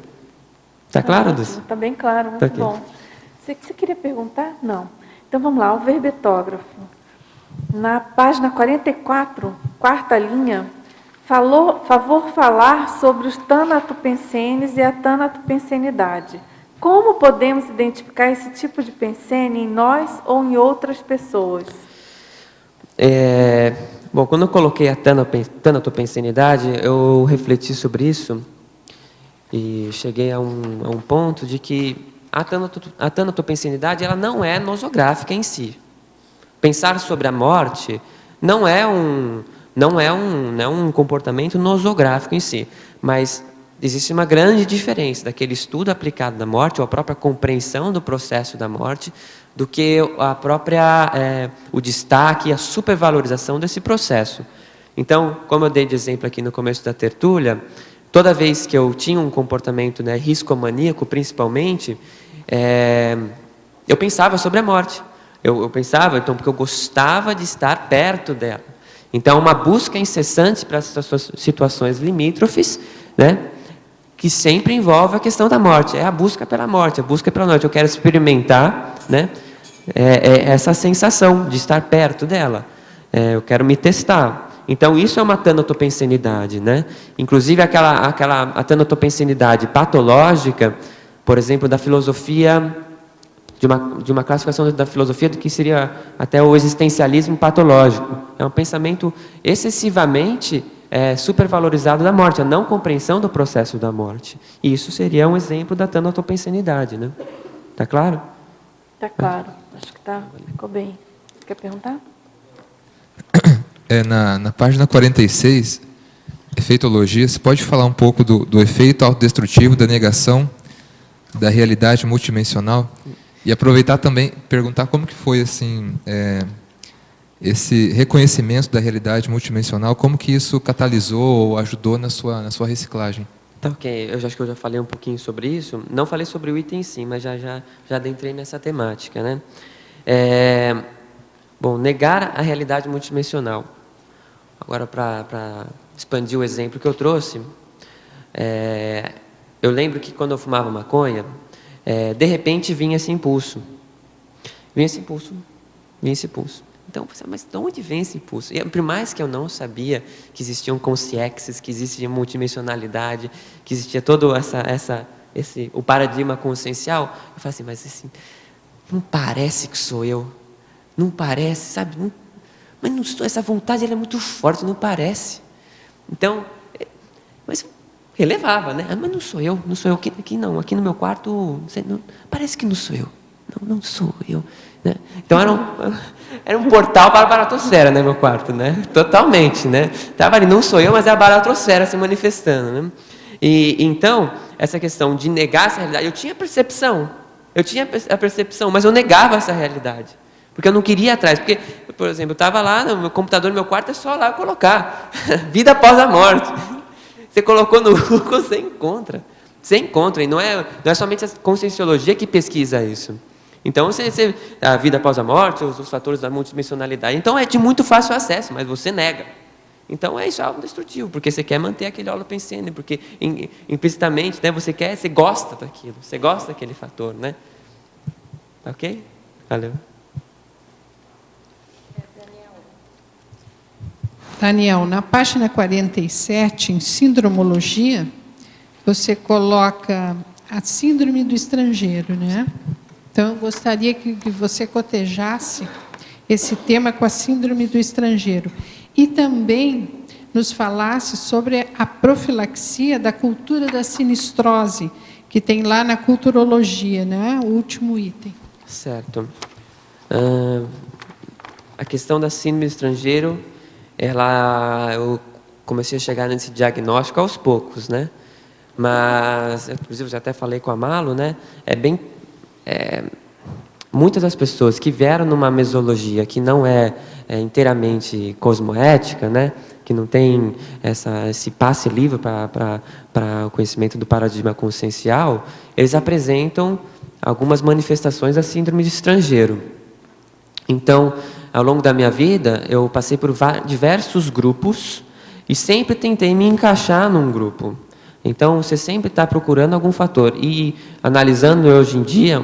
Está claro, Dulce? Está bem claro, muito bom. Você queria perguntar? Não. Então, vamos lá, o verbetógrafo. Na página 44, quarta linha, favor falar sobre os tanatopensenes e a tanatopensenidade. Como podemos identificar esse tipo de pensene em nós ou em outras pessoas? Bom, quando eu coloquei a tanatopensenidade, eu refleti sobre isso e cheguei a um ponto de que a tanatopensenidade ela não é nosográfica em si. Pensar sobre a morte não é um comportamento nosográfico em si, mas existe uma grande diferença daquele estudo aplicado da morte, ou a própria compreensão do processo da morte, do que o destaque e a supervalorização desse processo. Então, como eu dei de exemplo aqui no começo da tertúlia, toda vez que eu tinha um comportamento, né, riscomaníaco principalmente, eu pensava sobre a morte. Eu pensava, então, porque eu gostava de estar perto dela. Então, uma busca incessante para essas situações limítrofes, né, que sempre envolve a questão da morte. É a busca pela morte, a busca pela morte. Eu quero experimentar, né, essa sensação de estar perto dela. Eu quero me testar. Então, isso é uma tanatopensenidade, né? Inclusive, a tanatopensenidade patológica, por exemplo, da filosofia... De uma classificação da filosofia do que seria até o existencialismo patológico. É um pensamento excessivamente supervalorizado da morte, a não compreensão do processo da morte. E isso seria um exemplo da tanatopensenidade, né? Está claro? Está claro. Acho que ficou bem. Você quer perguntar? Na página 46, efeitologia, você pode falar um pouco do efeito autodestrutivo da negação da realidade multidimensional? E aproveitar também, perguntar como que foi assim, esse reconhecimento da realidade multidimensional, como que isso catalisou ou ajudou na sua reciclagem? Tá, ok. Eu acho que eu já falei um pouquinho sobre isso. Não falei sobre o item em si, mas já adentrei nessa temática, né? Bom, negar a realidade multidimensional. Agora, para expandir o exemplo que eu trouxe, eu lembro que quando eu fumava maconha, de repente vinha esse impulso. Vinha esse impulso. Então, mas de onde vem esse impulso? E, por mais que eu não sabia que existiam consciexes, que existia multidimensionalidade, que existia todo o paradigma consciencial, eu falei assim, mas assim, não parece que sou eu. Não parece, sabe? Mas não sou, essa vontade ela é muito forte, não parece. Então, mas relevava, né? Mas não sou eu, aqui não, aqui no meu quarto, parece que não sou eu, não sou eu, né? Então era um portal para a baratrosfera, né, meu quarto, né? Totalmente, né? Tava ali, não sou eu, mas é a baratrosfera se manifestando, né? E então, essa questão de negar essa realidade, eu tinha a percepção, mas eu negava essa realidade, porque eu não queria ir atrás, porque, por exemplo, eu estava lá, no meu computador no meu quarto, é só lá colocar, vida após a morte. Você colocou no Google, você encontra, e não é somente a conscienciologia que pesquisa isso. Então, a vida após a morte, os fatores da multidimensionalidade, então é de muito fácil acesso, mas você nega. Então isso é autodestrutivo, porque você quer manter aquele holopensene, porque implicitamente, né, você gosta daquilo, você gosta daquele fator, né? Ok? Valeu. Daniel, na página 47, em sindromologia, você coloca a síndrome do estrangeiro, né? Então, eu gostaria que você cotejasse esse tema com a síndrome do estrangeiro. E também nos falasse sobre a profilaxia da cultura da sinistrose, que tem lá na culturologia, né? O último item. Certo. A questão da síndrome do estrangeiro, eu comecei a chegar nesse diagnóstico aos poucos, né? Mas, inclusive, eu já até falei com a Malo, né? Muitas das pessoas que vieram numa mesologia que não é inteiramente cosmoética, né? Que não tem esse passe livre para o conhecimento do paradigma consciencial, eles apresentam algumas manifestações da síndrome de estrangeiro. Então, ao longo da minha vida, eu passei por diversos grupos e sempre tentei me encaixar num grupo. Então, você sempre está procurando algum fator. E, analisando hoje em dia,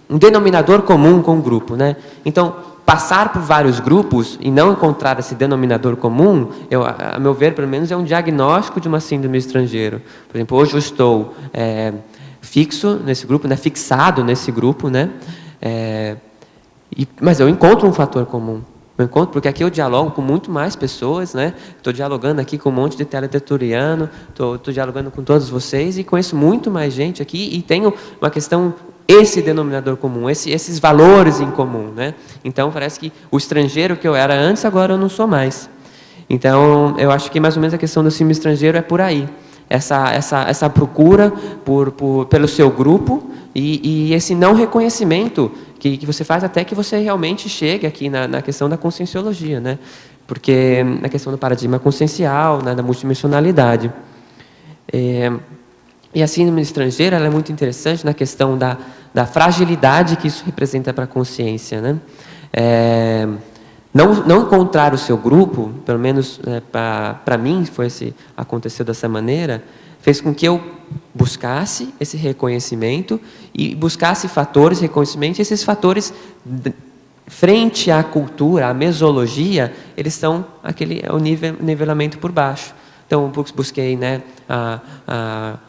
um denominador comum com o grupo, né? Então, passar por vários grupos e não encontrar esse denominador comum, a meu ver, pelo menos, é um diagnóstico de uma síndrome de estrangeiro. Por exemplo, hoje eu estou fixo nesse grupo, né? Fixado nesse grupo, né? Mas eu encontro um fator comum. Eu encontro, porque aqui eu dialogo com muito mais pessoas, né? Estou dialogando aqui com um monte de teledetoriano, estou dialogando com todos vocês e conheço muito mais gente aqui e tenho uma questão, esse denominador comum, esses valores em comum, né? Então, parece que o estrangeiro que eu era antes, agora eu não sou mais. Então, eu acho que mais ou menos a questão do símbolo estrangeiro é por aí. Essa procura pelo seu grupo e esse não reconhecimento que você faz até que você realmente chegue aqui na questão da conscienciologia, né? Porque na questão do paradigma consciencial, da multidimensionalidade. E a síndrome estrangeira ela é muito interessante na questão da fragilidade que isso representa para a consciência, né? Não encontrar o seu grupo, pelo menos para mim, aconteceu dessa maneira, fez com que eu buscasse esse reconhecimento e buscasse fatores, reconhecimento, e esses fatores, frente à cultura, à mesologia, eles são o nivelamento por baixo. Então, busquei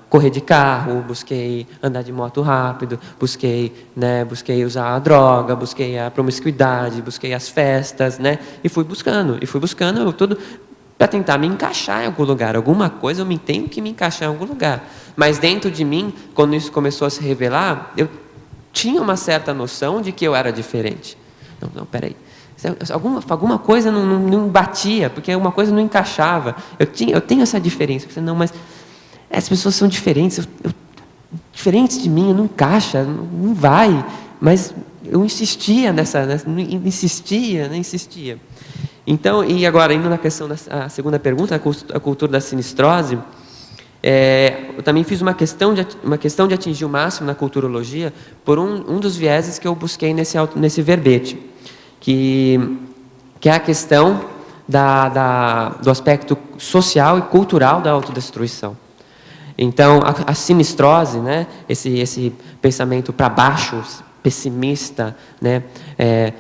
correr de carro, busquei andar de moto rápido, busquei usar a droga, busquei a promiscuidade, busquei as festas, né? E fui buscando tudo para tentar me encaixar em algum lugar. Alguma coisa eu tenho que me encaixar em algum lugar. Mas dentro de mim, quando isso começou a se revelar, eu tinha uma certa noção de que eu era diferente. Não, peraí. Alguma coisa não batia, porque alguma coisa não encaixava. Eu tenho essa diferença. Eu falei, não, mas as pessoas são diferentes. Diferentes de mim, não encaixa, não vai. Mas eu insistia insistia. Então, e agora, indo na questão da segunda pergunta, a cultura da sinistrose, eu também fiz uma questão de atingir o máximo na culturologia por um dos vieses que eu busquei nesse verbete, que é a questão do aspecto social e cultural da autodestruição. Então, a sinistrose, né, esse pensamento para baixo, pessimista, né,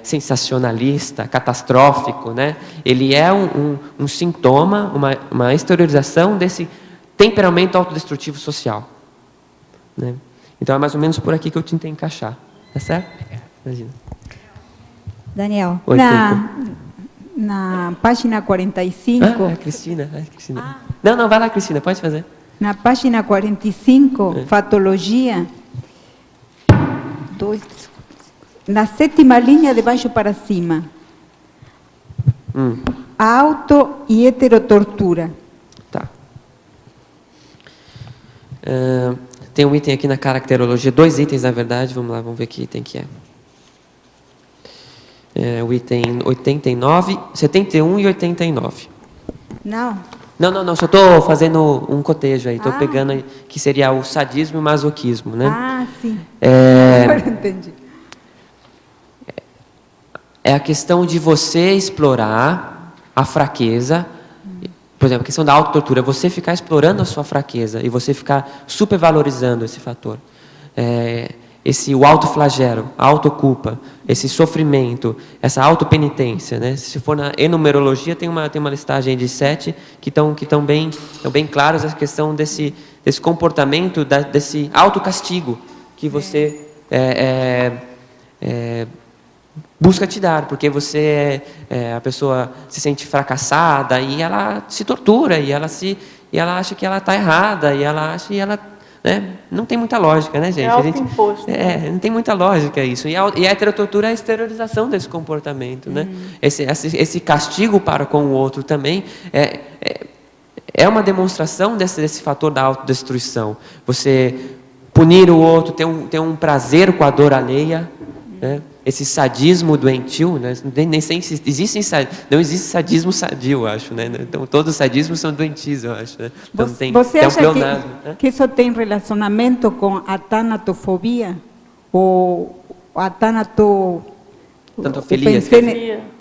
sensacionalista, catastrófico, né, ele é um sintoma, uma exteriorização desse temperamento autodestrutivo social, né? Então, é mais ou menos por aqui que eu tentei encaixar. Tá certo? Imagina. Daniel, Oi, na página 45... Cristina. Não, vai lá, Cristina, pode fazer. Na página 45, fatologia, na sétima linha de baixo para cima, a auto e heterotortura. Tá. Tem um item aqui na caracterologia, 2 itens, na verdade, vamos lá, vamos ver que item que é. O item 89, 71 e 89. Não, só estou fazendo um cotejo aí, estou pegando aí, que seria o sadismo e o masoquismo, né? Sim. Agora entendi. É a questão de você explorar a fraqueza. Por exemplo, a questão da autotortura, você ficar explorando a sua fraqueza e você ficar supervalorizando esse fator. O autoflagelo, a autoculpa, esse sofrimento, essa autopenitência, né? Se for na enumerologia, tem uma listagem de 7 que estão bem claros a questão desse comportamento, desse autocastigo que você busca te dar, porque a pessoa se sente fracassada e ela se tortura e ela acha que ela está errada e ela né? Não tem muita lógica, né, gente? Autoimposto. Não tem muita lógica isso. E a heterotortura é a exteriorização desse comportamento, né? Esse castigo para com o outro também é uma demonstração desse fator da autodestruição. Você punir o outro, ter um prazer com a dor alheia, né? Esse sadismo doentio, né? Não existe sadismo sadio, acho, né? Então todos os sadismos são doentios, eu acho, né? Então, você acha pleonasmo, né? que isso tem relacionamento com a tanatofobia ou a Tantofilia,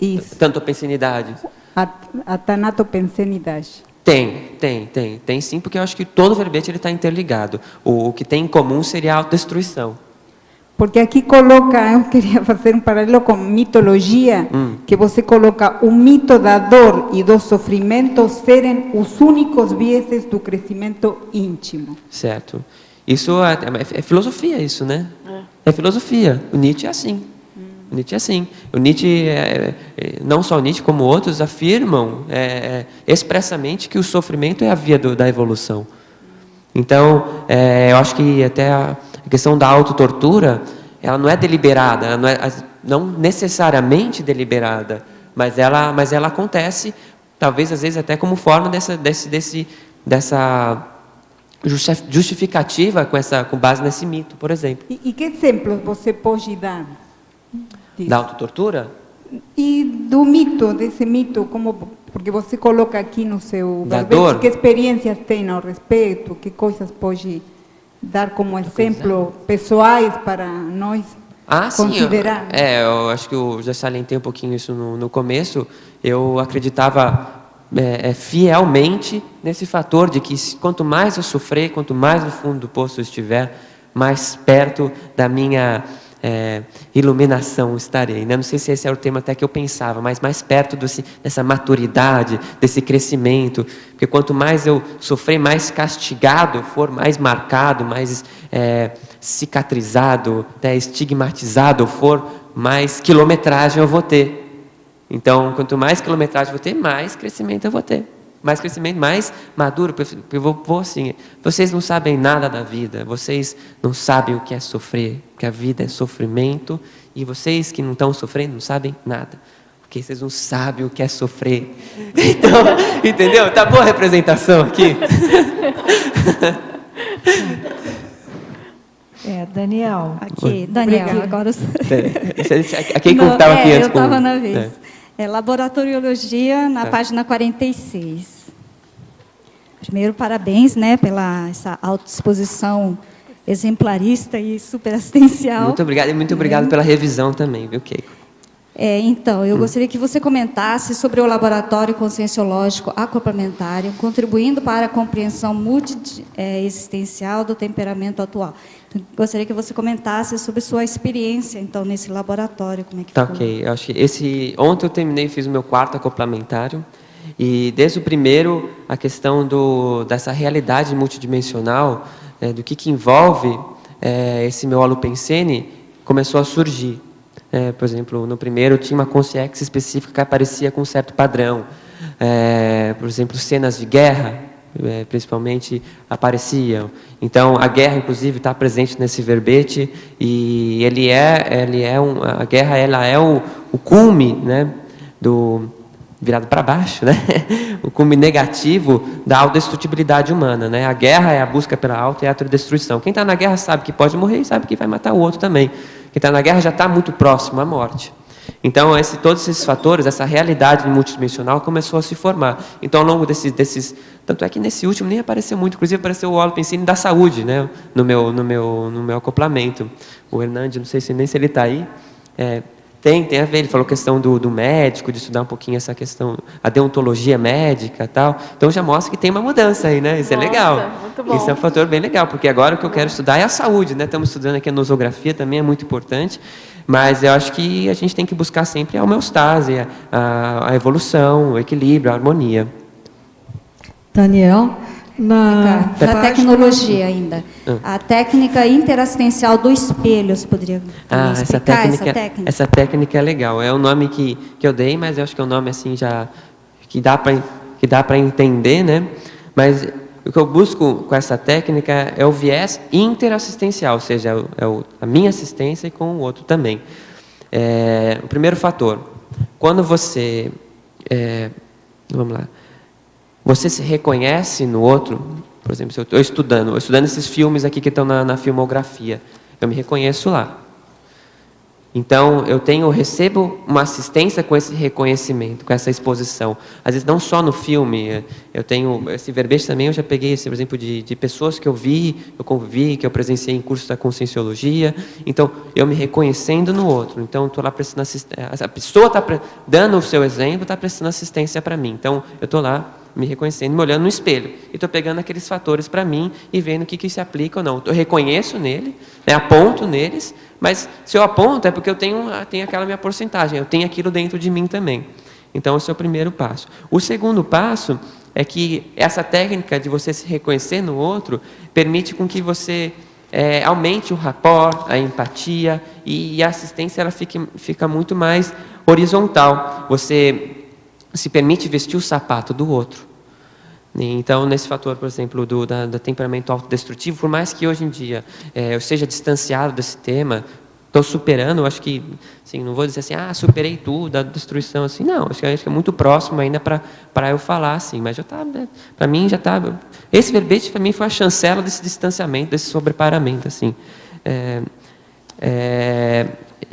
isso, tantopensinidade. a tanatopensenidade? Tem sim, porque eu acho que todo verbete ele está interligado. O que tem em comum seria a autodestruição. Porque aqui coloca, eu queria fazer um paralelo com mitologia, que você coloca o mito da dor e do sofrimento serem os únicos vieses do crescimento íntimo. Certo. Isso é filosofia, isso, né? É filosofia. O Nietzsche é assim. O Nietzsche é assim. O Nietzsche, não só o Nietzsche como outros, afirmam expressamente que o sofrimento é a via da evolução. Então, eu acho que até a questão da autotortura, ela não é deliberada, ela não necessariamente deliberada, mas ela acontece, talvez às vezes até como forma dessa justificativa com base nesse mito, por exemplo. E que exemplos você pode dar disso? Da autotortura? E do mito, desse mito, porque você coloca aqui no seu Da verbete, dor? que experiências tem ao respeito, que coisas pode dar como exemplo pessoais para nós considerar? Sim, eu acho que eu já salientei um pouquinho isso no começo. Eu acreditava fielmente nesse fator de que quanto mais eu sofrer, quanto mais no fundo do poço eu estiver, mais perto da minha iluminação estarei, né? Não sei se esse era o tema até que eu pensava, mas mais perto dessa maturidade, desse crescimento, porque quanto mais eu sofrer, mais castigado for, mais marcado, mais cicatrizado, estigmatizado for, mais quilometragem eu vou ter. Então, quanto mais quilometragem eu vou ter, mais crescimento eu vou ter. Mais crescimento, mais maduro. Eu vou assim, vocês não sabem nada da vida, vocês não sabem o que é sofrer, porque a vida é sofrimento, e vocês que não estão sofrendo não sabem nada, porque vocês não sabem o que é sofrer. Então, entendeu? Tá boa a representação aqui? Daniel. Aqui, Daniel, agora... Quem estava aqui antes? Eu estava na vez. Laboratoriologia, na página 46. Primeiro, parabéns, né, pela essa autodisposição exemplarista e superassistencial. Muito obrigado, e muito obrigado pela revisão também, viu, Keiko? Então, eu gostaria que você comentasse sobre o laboratório conscienciológico acoplamentário, contribuindo para a compreensão multi-existencial do temperamento atual. Então, gostaria que você comentasse sobre sua experiência, então, nesse laboratório, como é que foi? Ok, eu acho que ontem eu fiz o meu 4º acoplamentário, e desde o primeiro, a questão dessa realidade multidimensional, do que envolve esse meu holopensene, começou a surgir. Por exemplo, no primeiro tinha uma consciência específica que aparecia com um certo padrão. Por exemplo, cenas de guerra, principalmente, apareciam. Então, a guerra, inclusive, está presente nesse verbete, e a guerra ela é o cume, né, virado para baixo, né? O cume negativo da autodestrutibilidade humana, né? A guerra é a busca pela auto e autodestruição. Quem está na guerra sabe que pode morrer e sabe que vai matar o outro também. Quem está na guerra já está muito próximo à morte. Então, todos esses fatores, essa realidade multidimensional começou a se formar. Então, ao longo desses... Tanto é que nesse último nem apareceu muito, inclusive apareceu o holopensene da saúde, né? no meu acoplamento. O Hernandes, não sei nem se ele está aí, Tem a ver. Ele falou questão do médico, de estudar um pouquinho essa questão, a deontologia médica e tal. Então já mostra que tem uma mudança aí, né? Isso é legal. Muito bom. Isso é um fator bem legal, porque agora o que eu quero estudar é a saúde, né? Estamos estudando aqui a nosografia, também é muito importante, mas eu acho que a gente tem que buscar sempre a homeostase, a evolução, o equilíbrio, a harmonia. Daniel, na tecnologia ainda. A técnica interassistencial do espelho, você poderia explicar essa técnica? Essa técnica é legal. É um nome que eu dei, mas eu acho que é um nome assim já que dá para entender, né? Mas o que eu busco com essa técnica é o viés interassistencial, ou seja, a minha assistência e com o outro também. O primeiro fator, quando você, vamos lá, você se reconhece no outro, por exemplo, se eu estou estudando esses filmes aqui que estão na filmografia, eu me reconheço lá. Então, eu recebo uma assistência com esse reconhecimento, com essa exposição. Às vezes, não só no filme, eu tenho esse verbete também, eu já peguei, por exemplo, de pessoas que eu vi, eu convivi, que eu presenciei em cursos da Conscienciologia. Então, eu me reconhecendo no outro. Então, estou lá prestando assistência. A pessoa está dando o seu exemplo, está prestando assistência para mim. Então, eu estou lá me reconhecendo, me olhando no espelho. E estou pegando aqueles fatores para mim e vendo o que se aplica ou não. Eu reconheço nele, né, aponto neles, mas se eu aponto é porque eu tenho aquela minha porcentagem, eu tenho aquilo dentro de mim também. Então, esse é o primeiro passo. O segundo passo é que essa técnica de você se reconhecer no outro permite com que você aumente o rapport, a empatia, e a assistência ela fica muito mais horizontal. Você se permite vestir o sapato do outro. Então, nesse fator, por exemplo, do temperamento autodestrutivo, por mais que hoje em dia eu seja distanciado desse tema, estou superando, eu acho que, assim, não vou dizer assim, superei tudo, a destruição, assim, não, acho que é muito próximo ainda para eu falar, assim, mas já está, né, para mim já está, esse verbete para mim foi a chancela desse distanciamento, desse sobreparamento, assim.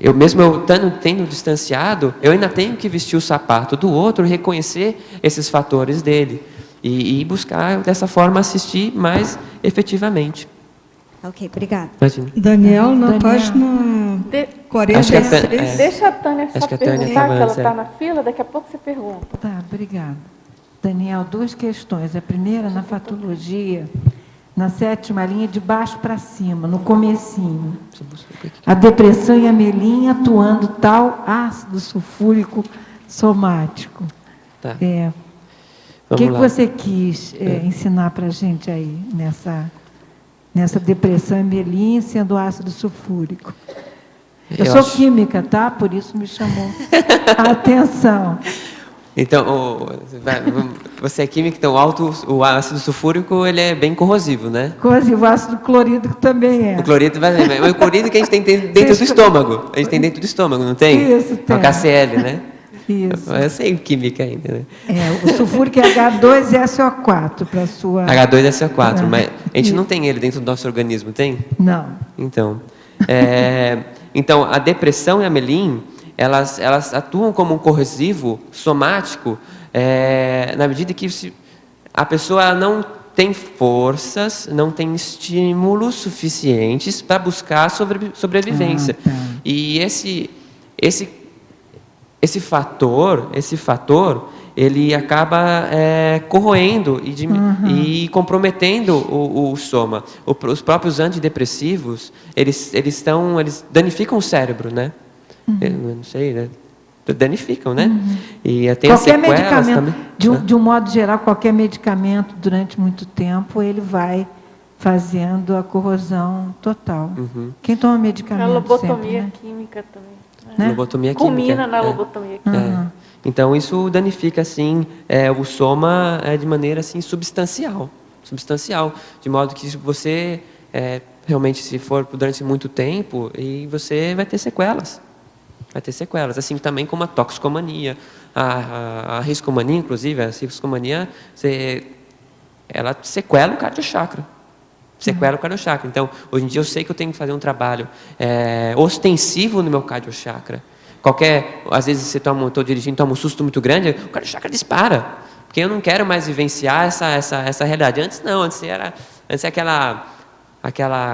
Eu mesmo tendo distanciado, eu ainda tenho que vestir o sapato do outro, reconhecer esses fatores dele e buscar dessa forma assistir mais efetivamente. Ok, obrigada. Imagina. Daniel, na página 46. Deixa a Tânia só perguntar, que ela avança. está na fila, daqui a pouco você pergunta. Tá, obrigada. Daniel, duas questões. A primeira, na fatologia, na 7ª linha, de baixo para cima, no comecinho. A depressão e a melinha atuando tal ácido sulfúrico somático. Tá. O que você quis ensinar para a gente aí, nessa depressão e melinha sendo ácido sulfúrico? Eu sou química, tá? Por isso me chamou a atenção. Então, você é químico, então o ácido sulfúrico ele é bem corrosivo, né? Corrosivo, o ácido clorhídrico também é. O clorido vai ser, mas o clorido que a gente tem dentro do estômago. A gente tem dentro do estômago, não tem? Isso, tem. É o KCl, né? Isso. Eu sei química ainda, né? O sulfúrico é H2SO4 para sua... H2SO4, mas a gente não tem ele dentro do nosso organismo, tem? Não. Então, então a depressão e a melim, elas atuam como um corrosivo somático na medida que a pessoa não tem forças, não tem estímulos suficientes para buscar sobrevivência. E esse fator, ele acaba corroendo e comprometendo o soma. Os próprios antidepressivos, eles danificam o cérebro, né? Eu não sei, né? Danificam, né? E tem qualquer sequelas medicamento, também. de um modo geral, qualquer medicamento, durante muito tempo, ele vai fazendo a corrosão total. Quem toma medicamento A lobotomia sempre, né? química também. Né? Lobotomia química. Culmina na lobotomia química. Então, isso danifica, assim, o soma de maneira, assim, substancial, de modo que você, realmente, se for durante muito tempo, e você vai ter sequelas. Assim também como a toxicomania, a riscomania, inclusive, a riscomania, ela sequela o cardiochakra. Então, hoje em dia eu sei que eu tenho que fazer um trabalho ostensivo no meu cardiochakra. Às vezes estou dirigindo, toma um susto muito grande, o cardiochakra dispara. Porque eu não quero mais vivenciar essa realidade. Antes não, antes é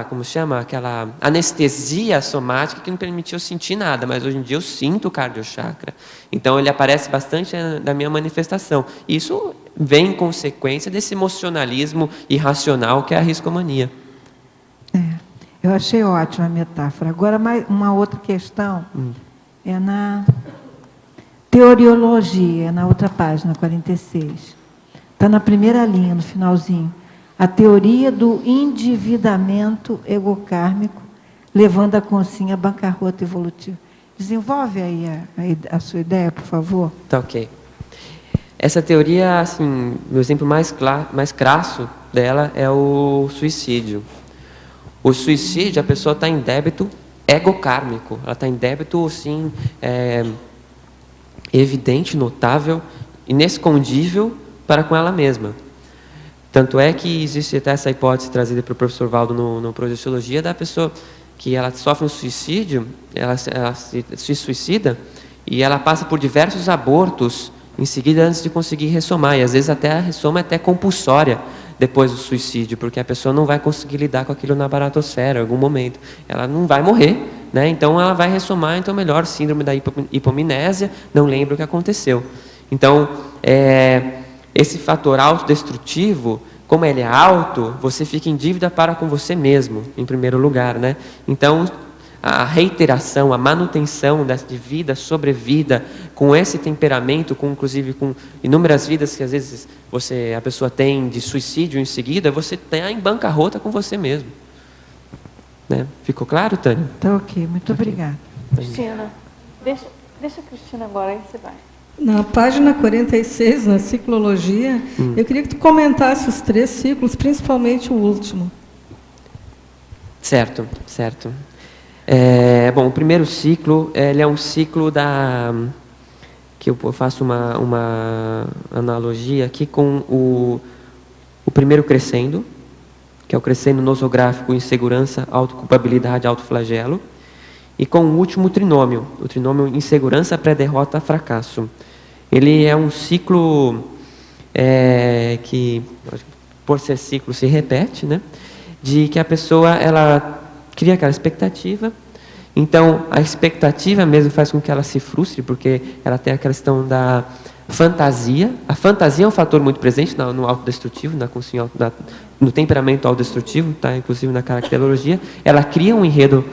como chama? Aquela anestesia somática que não permitiu sentir nada, mas hoje em dia eu sinto o cardiochakra. Então ele aparece bastante na minha manifestação. Isso vem em consequência desse emocionalismo irracional que é a riscomania. Eu achei ótima a metáfora. Agora, uma outra questão é na teoriologia, na outra página, 46. Está na primeira linha, no finalzinho. A teoria do endividamento egocármico, levando a consciência à bancarrota evolutiva. Desenvolve aí a sua ideia, por favor. Tá, ok. Essa teoria, assim, o exemplo mais crasso dela é o suicídio. O suicídio, a pessoa está em débito egocármico. Ela está em débito, assim, evidente, notável, inescondível para com ela mesma. Tanto é que existe até essa hipótese trazida pelo professor Valdo no Projeciologia da pessoa que ela sofre um suicídio, ela se suicida e ela passa por diversos abortos em seguida antes de conseguir ressomar. E às vezes até a ressoma é até compulsória depois do suicídio, porque a pessoa não vai conseguir lidar com aquilo na baratosfera em algum momento. Ela não vai morrer, né? Então ela vai ressomar, então melhor, síndrome da hipomnésia, não lembra o que aconteceu. Então, esse fator autodestrutivo, como ele é alto, você fica em dívida para com você mesmo, em primeiro lugar, né? Então, a reiteração, a manutenção de vida, sobrevida, com esse temperamento, inclusive com inúmeras vidas que às vezes a pessoa tem de suicídio em seguida, você está em bancarrota com você mesmo. Né? Ficou claro, Tânia? Tá ok, muito obrigada. Cristina, deixa a Cristina agora, aí você vai. Na página 46, na ciclologia, eu queria que tu comentasse os 3 ciclos, principalmente o último. Certo. Bom, o primeiro ciclo, ele é um ciclo que eu faço uma analogia aqui com o primeiro crescendo, que é o crescendo nosográfico, insegurança, autoculpabilidade, autoflagelo, e com o último trinômio, o trinômio insegurança, pré-derrota, fracasso. Ele é um ciclo que, por ser ciclo, se repete, né? De que a pessoa ela cria aquela expectativa, então a expectativa mesmo faz com que ela se frustre, porque ela tem a questão da fantasia. A fantasia é um fator muito presente no autodestrutivo, no temperamento autodestrutivo, tá? Inclusive na caracterologia. Ela cria um enredo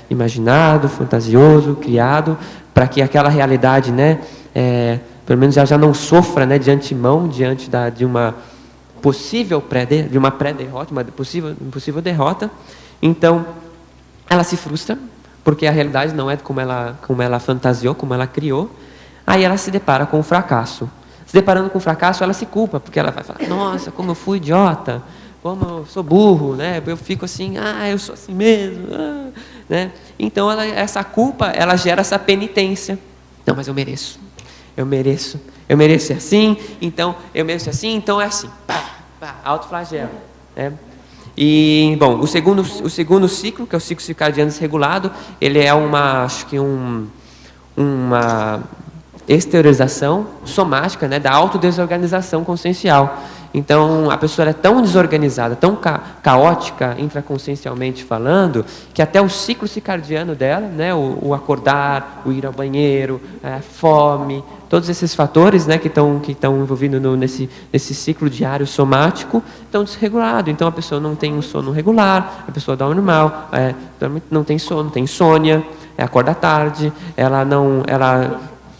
imaginado, fantasioso, criado, para que aquela realidade, né, pelo menos ela já não sofra, né, de antemão, diante de uma possível pré-derrota, uma possível derrota. Então, ela se frustra, porque a realidade não é como ela fantasiou, como ela criou. Aí ela se depara com o fracasso. Se deparando com o fracasso, ela se culpa, porque ela vai falar, nossa, como eu fui idiota, como eu sou burro, né? Eu fico assim, eu sou assim mesmo. Né? Então, essa culpa, ela gera essa penitência. Não, mas eu mereço ser assim, então é assim. Autoflagelo. Né? E, bom, o segundo ciclo, que é o ciclo circadiano desregulado, ele é uma exteriorização somática, né, da autodesorganização consciencial. Então, a pessoa é tão desorganizada, tão caótica, intraconsciencialmente falando, que até o ciclo circadiano dela, né, o acordar, o ir ao banheiro, a fome, todos esses fatores, né, que estão envolvidos nesse ciclo diário somático, estão desregulados. Então, a pessoa não tem um sono regular, a pessoa dorme mal, não tem sono, tem insônia, acorda tarde,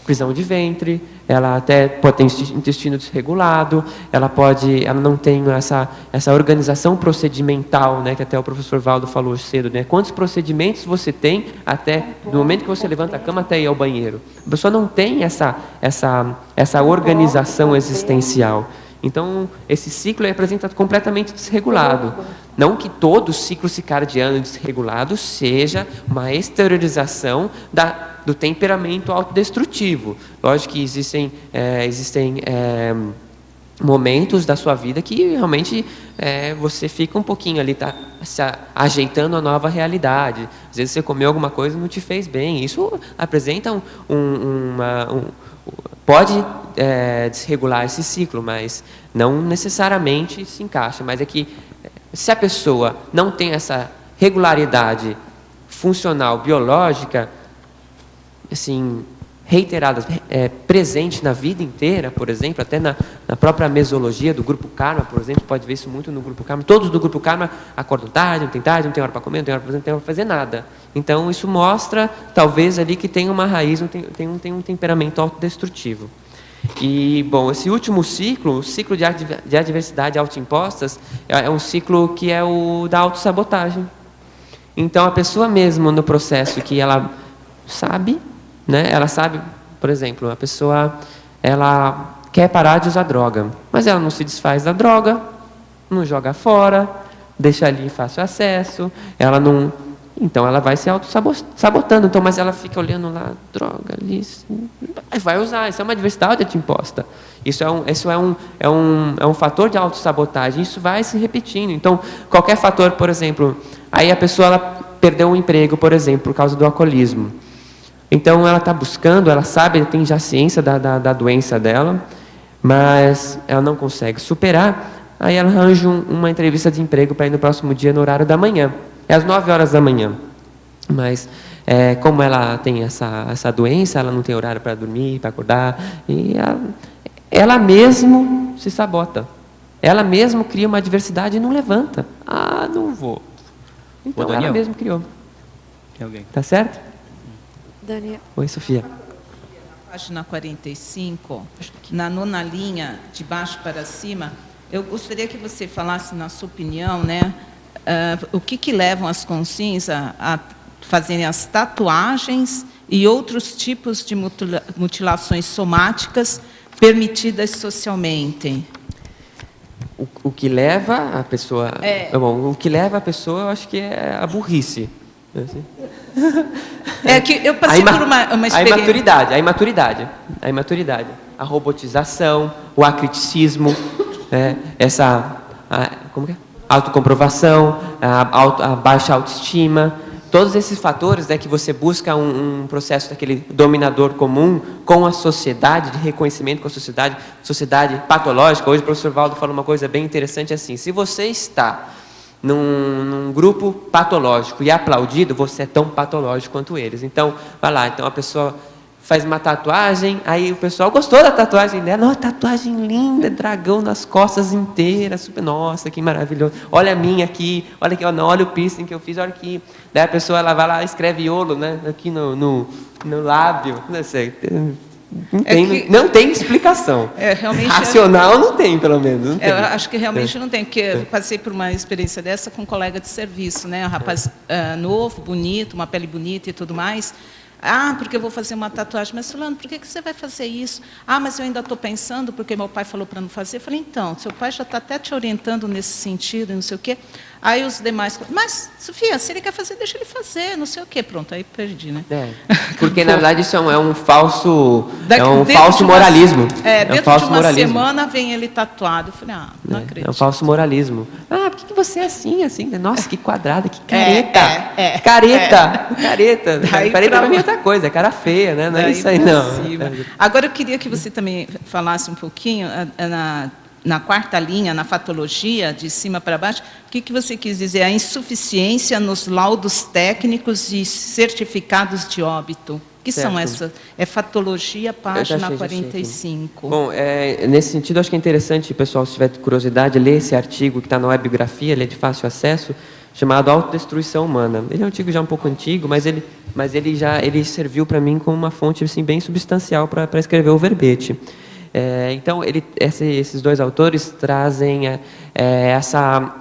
prisão de ventre, ela até pode ter intestino desregulado, ela não tem essa organização procedimental, né, que até o professor Valdo falou cedo, né? Quantos procedimentos você tem até do momento que você levanta a cama até ir ao banheiro? A pessoa não tem essa organização existencial. Então, esse ciclo é apresentado completamente desregulado. Não que todo ciclo circadiano desregulado seja uma exteriorização do temperamento autodestrutivo. Lógico que existem momentos da sua vida que realmente você fica um pouquinho ali, tá se ajeitando a nova realidade. Às vezes você comeu alguma coisa e não te fez bem. Isso apresenta pode desregular esse ciclo, mas não necessariamente se encaixa. Mas é que Se a pessoa não tem essa regularidade funcional, biológica, assim, reiteradas, presente na vida inteira, por exemplo, até na própria mesologia do Grupo Karma, por exemplo, pode ver isso muito no Grupo Karma. Todos do Grupo Karma acordam tarde, não tem hora para comer, não tem hora para fazer, não tem hora para fazer nada. Então, isso mostra, talvez, ali que tem uma raiz, tem um temperamento autodestrutivo. E, bom, esse último ciclo, o ciclo de adversidade autoimpostas, é um ciclo que é o da autossabotagem. Então, a pessoa mesmo, no processo que ela sabe, né, ela sabe, por exemplo, a pessoa ela quer parar de usar droga, mas ela não se desfaz da droga, não joga fora, deixa ali em fácil acesso, ela não... Então, ela vai se auto-sabotando. Então, mas ela fica olhando lá, droga, ali, vai usar. Isso é uma adversidade autoimposta. Isso é um fator de autossabotagem. Isso vai se repetindo. Então, qualquer fator, por exemplo, aí a pessoa ela perdeu um emprego, por exemplo, por causa do alcoolismo. Então, ela está buscando, ela sabe, tem já ciência da doença dela, mas ela não consegue superar. Aí ela arranja uma entrevista de emprego para ir no próximo dia, no horário da manhã. É às 9 horas da manhã. Mas, como ela tem essa doença, ela não tem horário para dormir, para acordar, e ela mesmo se sabota. Ela mesmo cria uma adversidade e não levanta. Ah, não vou. Então, ela mesmo criou. Tem alguém? Tá certo? Daniel. Oi, Sofia. Página 45, na 9ª linha, de baixo para cima, eu gostaria que você falasse, na sua opinião, né, o que levam as consciências a fazerem as tatuagens e outros tipos de mutilações somáticas permitidas socialmente? O que leva a pessoa... Bom, o que leva a pessoa, eu acho que é a burrice. É que eu passei por uma experiência... A imaturidade. A robotização, o acriticismo, como que é? Autocomprovação, a baixa autoestima, todos esses fatores, né, que você busca um processo daquele dominador comum com a sociedade, de reconhecimento com a sociedade patológica. Hoje o professor Valdo falou uma coisa bem interessante assim: se você está num grupo patológico e aplaudido, você é tão patológico quanto eles. Então, vai lá, então a pessoa faz uma tatuagem, aí o pessoal gostou da tatuagem dela, nossa, tatuagem linda, dragão nas costas inteiras, super, nossa, que maravilhoso, olha a minha aqui, olha o piercing que eu fiz, olha aqui. Daí a pessoa ela vai lá e escreve iolo, né, aqui no lábio, não sei, não tem explicação. Realmente racional não tem, pelo menos. Não tem. Eu acho que realmente não tem, porque eu passei por uma experiência dessa com um colega de serviço, né, um rapaz novo, bonito, uma pele bonita e tudo mais. Ah, porque eu vou fazer uma tatuagem. Mas, fulano, por que você vai fazer isso? Ah, mas eu ainda estou pensando, porque meu pai falou para não fazer. Eu falei, então, seu pai já está até te orientando nesse sentido, não sei o quê. Aí os demais, mas, Sofia, se ele quer fazer, deixa ele fazer, não sei o quê. Pronto, aí perdi, né? Porque, na verdade, isso é um falso moralismo. Dentro de uma semana vem ele tatuado. Eu falei, não acredito. É um falso moralismo. Ah, por que você é assim? Nossa, que quadrada, que careta. Careta. Careta para mim é outra coisa, é cara feia, né? Não é isso aí, não. Agora, eu queria que você também falasse um pouquinho, na 4ª linha, na fatologia, de cima para baixo, o que você quis dizer? A insuficiência nos laudos técnicos e certificados de óbito. O que são essas? É fatologia, página 45. Bom, nesse sentido, acho que é interessante, pessoal, se tiver curiosidade, ler esse artigo que está na Webigrafia, ele é de fácil acesso, chamado Autodestruição Humana. Ele é um artigo já um pouco antigo, mas ele serviu para mim como uma fonte assim, bem substancial para escrever o verbete. Então, esses dois autores trazem essa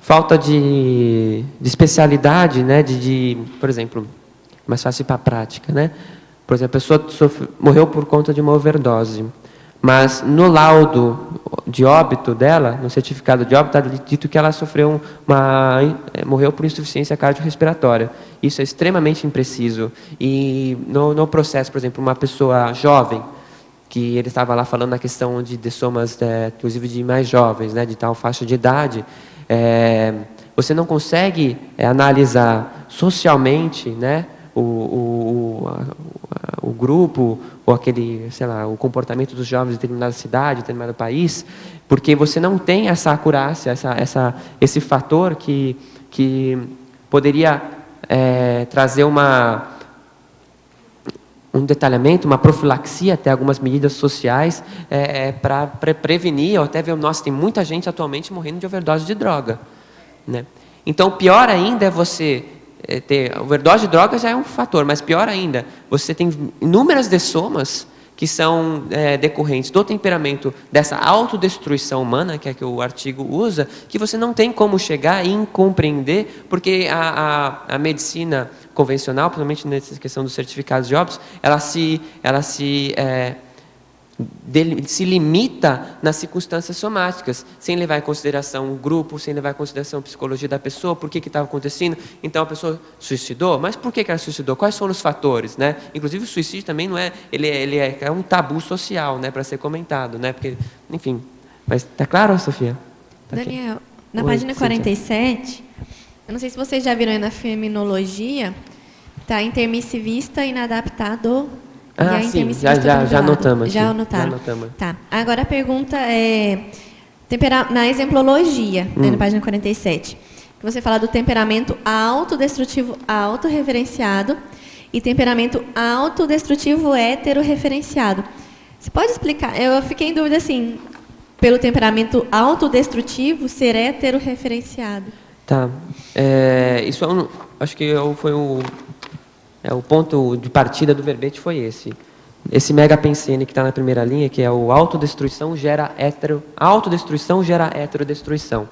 falta de especialidade, né, por exemplo, mais fácil para a prática, né? Por exemplo, a pessoa morreu por conta de uma overdose, mas no laudo de óbito dela, no certificado de óbito, está dito que ela morreu por insuficiência cardiorrespiratória. Isso é extremamente impreciso. E no processo, por exemplo, uma pessoa jovem, que ele estava lá falando na questão de dessomas, inclusive de mais jovens, né, de tal faixa de idade, você não consegue analisar socialmente, né, o grupo, ou aquele, sei lá, o comportamento dos jovens de determinada cidade, de determinado país, porque você não tem essa acurácia, esse fator que poderia trazer um detalhamento, uma profilaxia, até algumas medidas sociais para prevenir, ou até ver, nossa, tem muita gente atualmente morrendo de overdose de droga, né? Então, pior ainda é você ter overdose de droga, já é um fator, mas pior ainda, você tem inúmeras dessomas que são decorrentes do temperamento dessa autodestruição humana, que é que o artigo usa, que você não tem como chegar e compreender, porque a medicina convencional, principalmente nessa questão dos certificados de óbitos, ela se limita nas circunstâncias somáticas, sem levar em consideração o grupo, sem levar em consideração a psicologia da pessoa, por que estava acontecendo. Então a pessoa suicidou, mas por que ela suicidou? Quais foram os fatores, né? Inclusive o suicídio também não ele é um tabu social, né, para ser comentado, né? Porque, enfim, mas tá claro, Sofia? Tá Daniel, na Oi, página Cíntia. 47, eu não sei se vocês já viram aí na feminologia, tá intermissivista, inadaptado. Sim, já anotamos. Já anotaram. Tá. Agora a pergunta é na exemplologia, né, na página 47, que você fala do temperamento autodestrutivo autorreferenciado e temperamento autodestrutivo heterorreferenciado. Você pode explicar? Eu fiquei em dúvida, assim, pelo temperamento autodestrutivo ser heterorreferenciado. Tá. Isso acho que foi o ponto de partida do verbete foi esse. Esse megapensene que está na primeira linha, que é o autodestruição gera heterodestruição.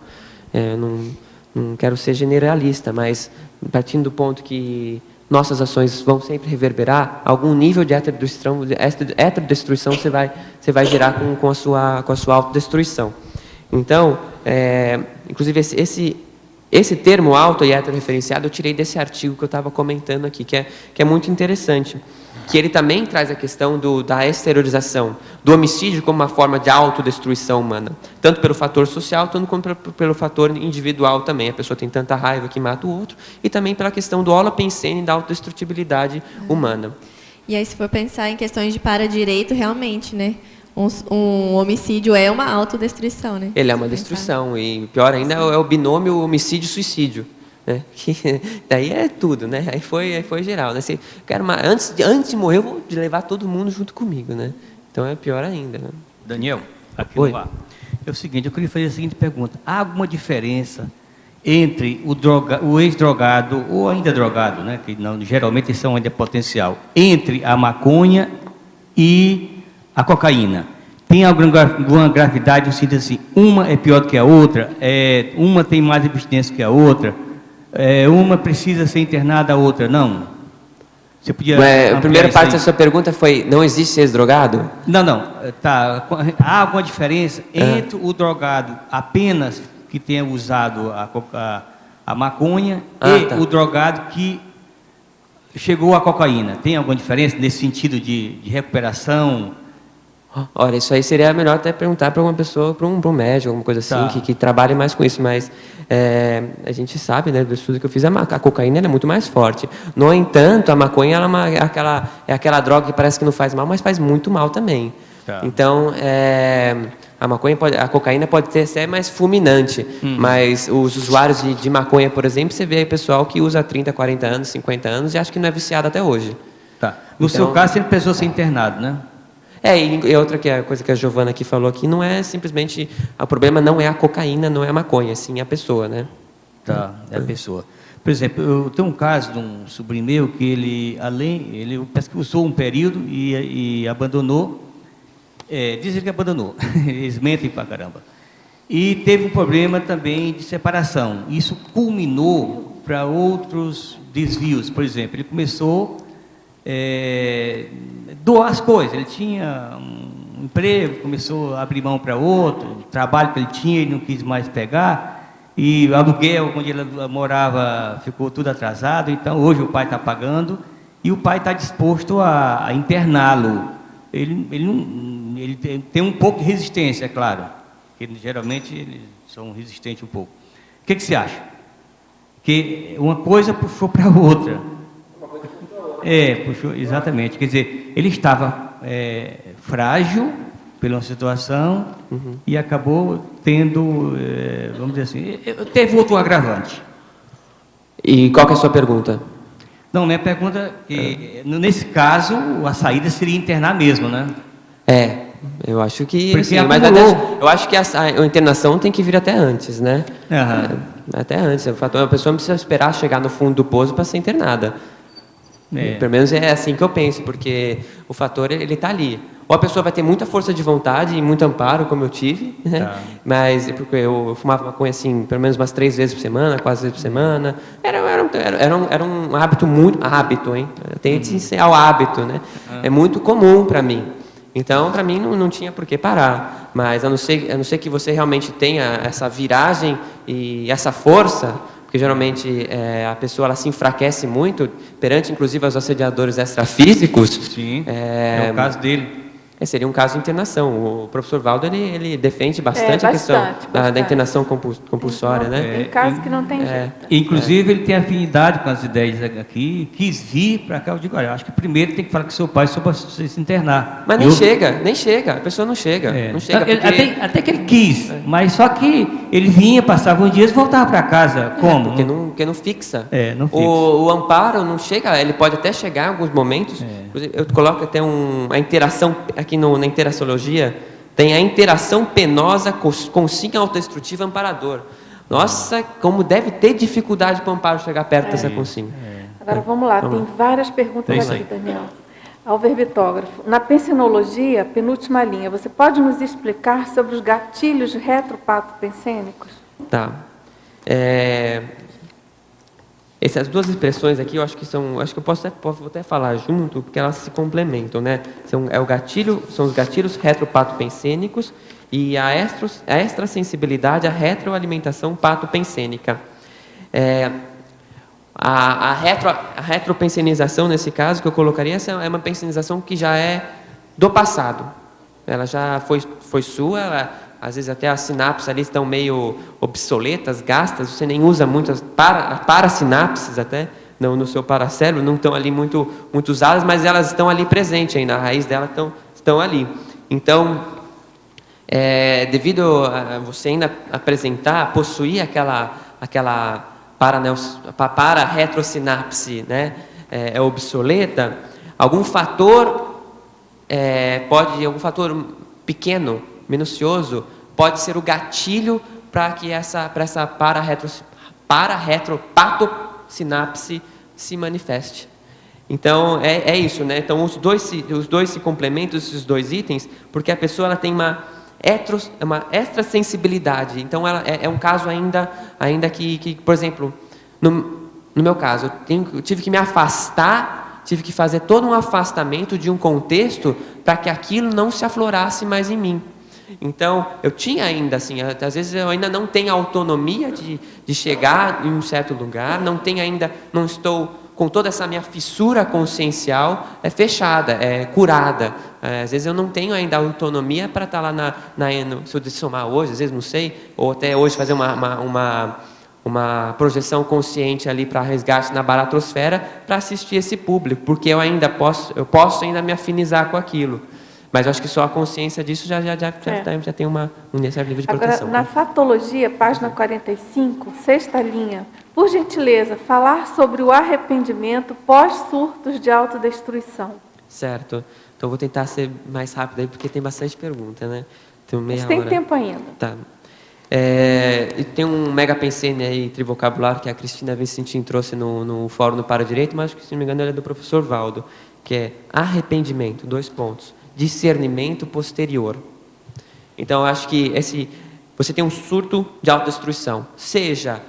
Não quero ser generalista, mas partindo do ponto que nossas ações vão sempre reverberar, algum nível de heterodestruição você vai gerar com a sua autodestruição. Então, inclusive esse termo auto e heterorreferenciado eu tirei desse artigo que eu estava comentando aqui, que é muito interessante, que ele também traz a questão da exteriorização, do homicídio como uma forma de autodestruição humana, tanto pelo fator social, tanto como pelo fator individual também. A pessoa tem tanta raiva que mata o outro, e também pela questão do holopensene da autodestrutibilidade humana. E aí, se for pensar em questões de para-direito, realmente, né? Um homicídio é uma autodestruição, né? Ele é uma destruição, e pior ainda é o binômio homicídio-suicídio, né? Que daí é tudo, né? Aí foi geral, né? Antes de morrer, eu vou levar todo mundo junto comigo, né? Então é pior ainda, né? Daniel, aqui no ar. É o seguinte, eu queria fazer a seguinte pergunta: há alguma diferença entre o ex-drogado ou ainda drogado, né? Que geralmente são ainda potencial, entre a maconha e a cocaína? Tem alguma gravidade no sentido assim, uma é pior do que a outra, uma tem mais abstinência que a outra, uma precisa ser internada, a outra não? Você podia a primeira parte da sua pergunta foi, não existe ex-drogado? Não, tá. Há alguma diferença entre o drogado apenas que tenha usado a maconha o drogado que chegou à cocaína? Tem alguma diferença nesse sentido de recuperação? Olha, isso aí seria melhor até perguntar para uma pessoa, para um médico, alguma coisa assim, que trabalhe mais com isso, mas a gente sabe, né, do estudo que eu fiz, a cocaína é muito mais forte. No entanto, a maconha é aquela droga que parece que não faz mal, mas faz muito mal também. Então, a cocaína pode ser até mais fulminante, mas os usuários de maconha, por exemplo, você vê aí pessoal que usa 30, 40 anos, 50 anos e acha que não é viciado até hoje. No seu caso, ele precisou ser internado, né? E outra coisa que a Giovana aqui falou aqui, não é simplesmente, o problema não é a cocaína, não é a maconha, sim a pessoa, né? É a pessoa. Por exemplo, eu tenho um caso de um sobrinho meu que ele parece que usou um período e abandonou, dizem que abandonou, eles mentem pra caramba. E teve um problema também de separação. Isso culminou para outros desvios. Por exemplo, ele começou doar as coisas. Ele tinha um emprego, começou a abrir mão para outro, o trabalho que ele tinha, ele não quis mais pegar, e o aluguel onde ele morava ficou tudo atrasado. Então hoje o pai está pagando e o pai está disposto a interná-lo. Ele tem um pouco de resistência, é claro, porque geralmente eles são resistentes um pouco. O que você acha? Que uma coisa puxou para a outra. Puxou, exatamente. Quer dizer, ele estava frágil pela situação e acabou tendo, vamos dizer assim, teve outro agravante. E qual que é a sua pergunta? Não, minha pergunta é, nesse caso, a saída seria internar mesmo, né? Eu acho que... Porque sim, mas eu acho que a internação tem que vir até antes, né? Até antes. A pessoa não precisa esperar chegar no fundo do poço para ser internada. Pelo menos é assim que eu penso, porque o fator, ele está ali. Ou a pessoa vai ter muita força de vontade e muito amparo, como eu tive, né? Mas porque eu fumava maconha assim, pelo menos umas 3 vezes por semana, 4 vezes por semana. Era um hábito hein? Tem que ser ao hábito, né? É muito comum para mim. Então, para mim, não tinha por que parar. Mas a não ser que você realmente tenha essa viragem e essa força, porque geralmente a pessoa ela se enfraquece muito perante, inclusive, os assediadores extrafísicos. Sim, é o caso dele. Seria um caso de internação. O professor Valdo, ele defende bastante a questão da internação compulsória, né? Tem casos que não tem jeito. Inclusive, ele tem afinidade com as ideias aqui, quis vir para cá. Eu digo, olha, acho que primeiro tem que falar com seu pai sobre você se internar. Mas nem chega, a pessoa não chega. Não chega porque... até que ele quis, mas só que ele vinha, passava uns dias e voltava para casa. Como? Porque não fixa. Não fixa. O amparo não chega, ele pode até chegar em alguns momentos. Eu coloco até a interação... Aqui na interaciologia, tem a interação penosa com sim autodestrutiva amparador. Nossa, como deve ter dificuldade para o amparo chegar perto dessa consigna. Agora vamos lá, tem várias perguntas aqui, Daniel. Ao verbitógrafo, na pensenologia, penúltima linha, você pode nos explicar sobre os gatilhos retropatopensênicos? Tá. Essas duas expressões aqui, eu acho que eu posso até falar junto, porque elas se complementam, né? São os gatilhos retropatopensênicos e a extrasensibilidade à retroalimentação patopensênica. A retropensenização, nesse caso, que eu colocaria, é uma pensenização que já é do passado. Ela já foi sua, às vezes até as sinapses ali estão meio obsoletas, gastas, você nem usa muitas parasinapses até, no seu paracérebro, não estão ali muito usadas, mas elas estão ali presentes ainda, a raiz delas estão ali. Então, devido a você ainda possuir aquela para-retrosinapse, né, obsoleta, algum fator pequeno, minucioso, pode ser o gatilho para essa para-retropatosinapse se manifeste. Então, é isso, né? Então, os dois se complementam, esses dois itens, porque a pessoa ela tem uma extrasensibilidade. Então, ela é um caso ainda que, por exemplo, no meu caso, eu tive que me afastar, tive que fazer todo um afastamento de um contexto para que aquilo não se aflorasse mais em mim. Então, eu tinha ainda, assim, às vezes eu ainda não tenho autonomia de chegar em um certo lugar, não estou com toda essa minha fissura consciencial fechada, curada. Às vezes eu não tenho ainda autonomia para estar lá se eu somar hoje, às vezes não sei, ou até hoje fazer uma projeção consciente ali para resgate na baratrosfera para assistir esse público, porque eu posso ainda me afinizar com aquilo. Mas eu acho que só a consciência disso já tem um certo nível de proteção. Agora, na fatologia, página 45, sexta linha, por gentileza, falar sobre o arrependimento pós-surtos de autodestruição. Certo. Então, vou tentar ser mais rápido aí, porque tem bastante pergunta, né? Mas tem tempo ainda. Tá. E tem um mega pensene aí, trivocabulário, que a Cristina Vicentim trouxe no Fórum do Para-Direito, mas, se não me engano, ele é do professor Valdo, que é arrependimento, 2 pontos. Discernimento posterior. Então, eu acho que você tem um surto de autodestruição, seja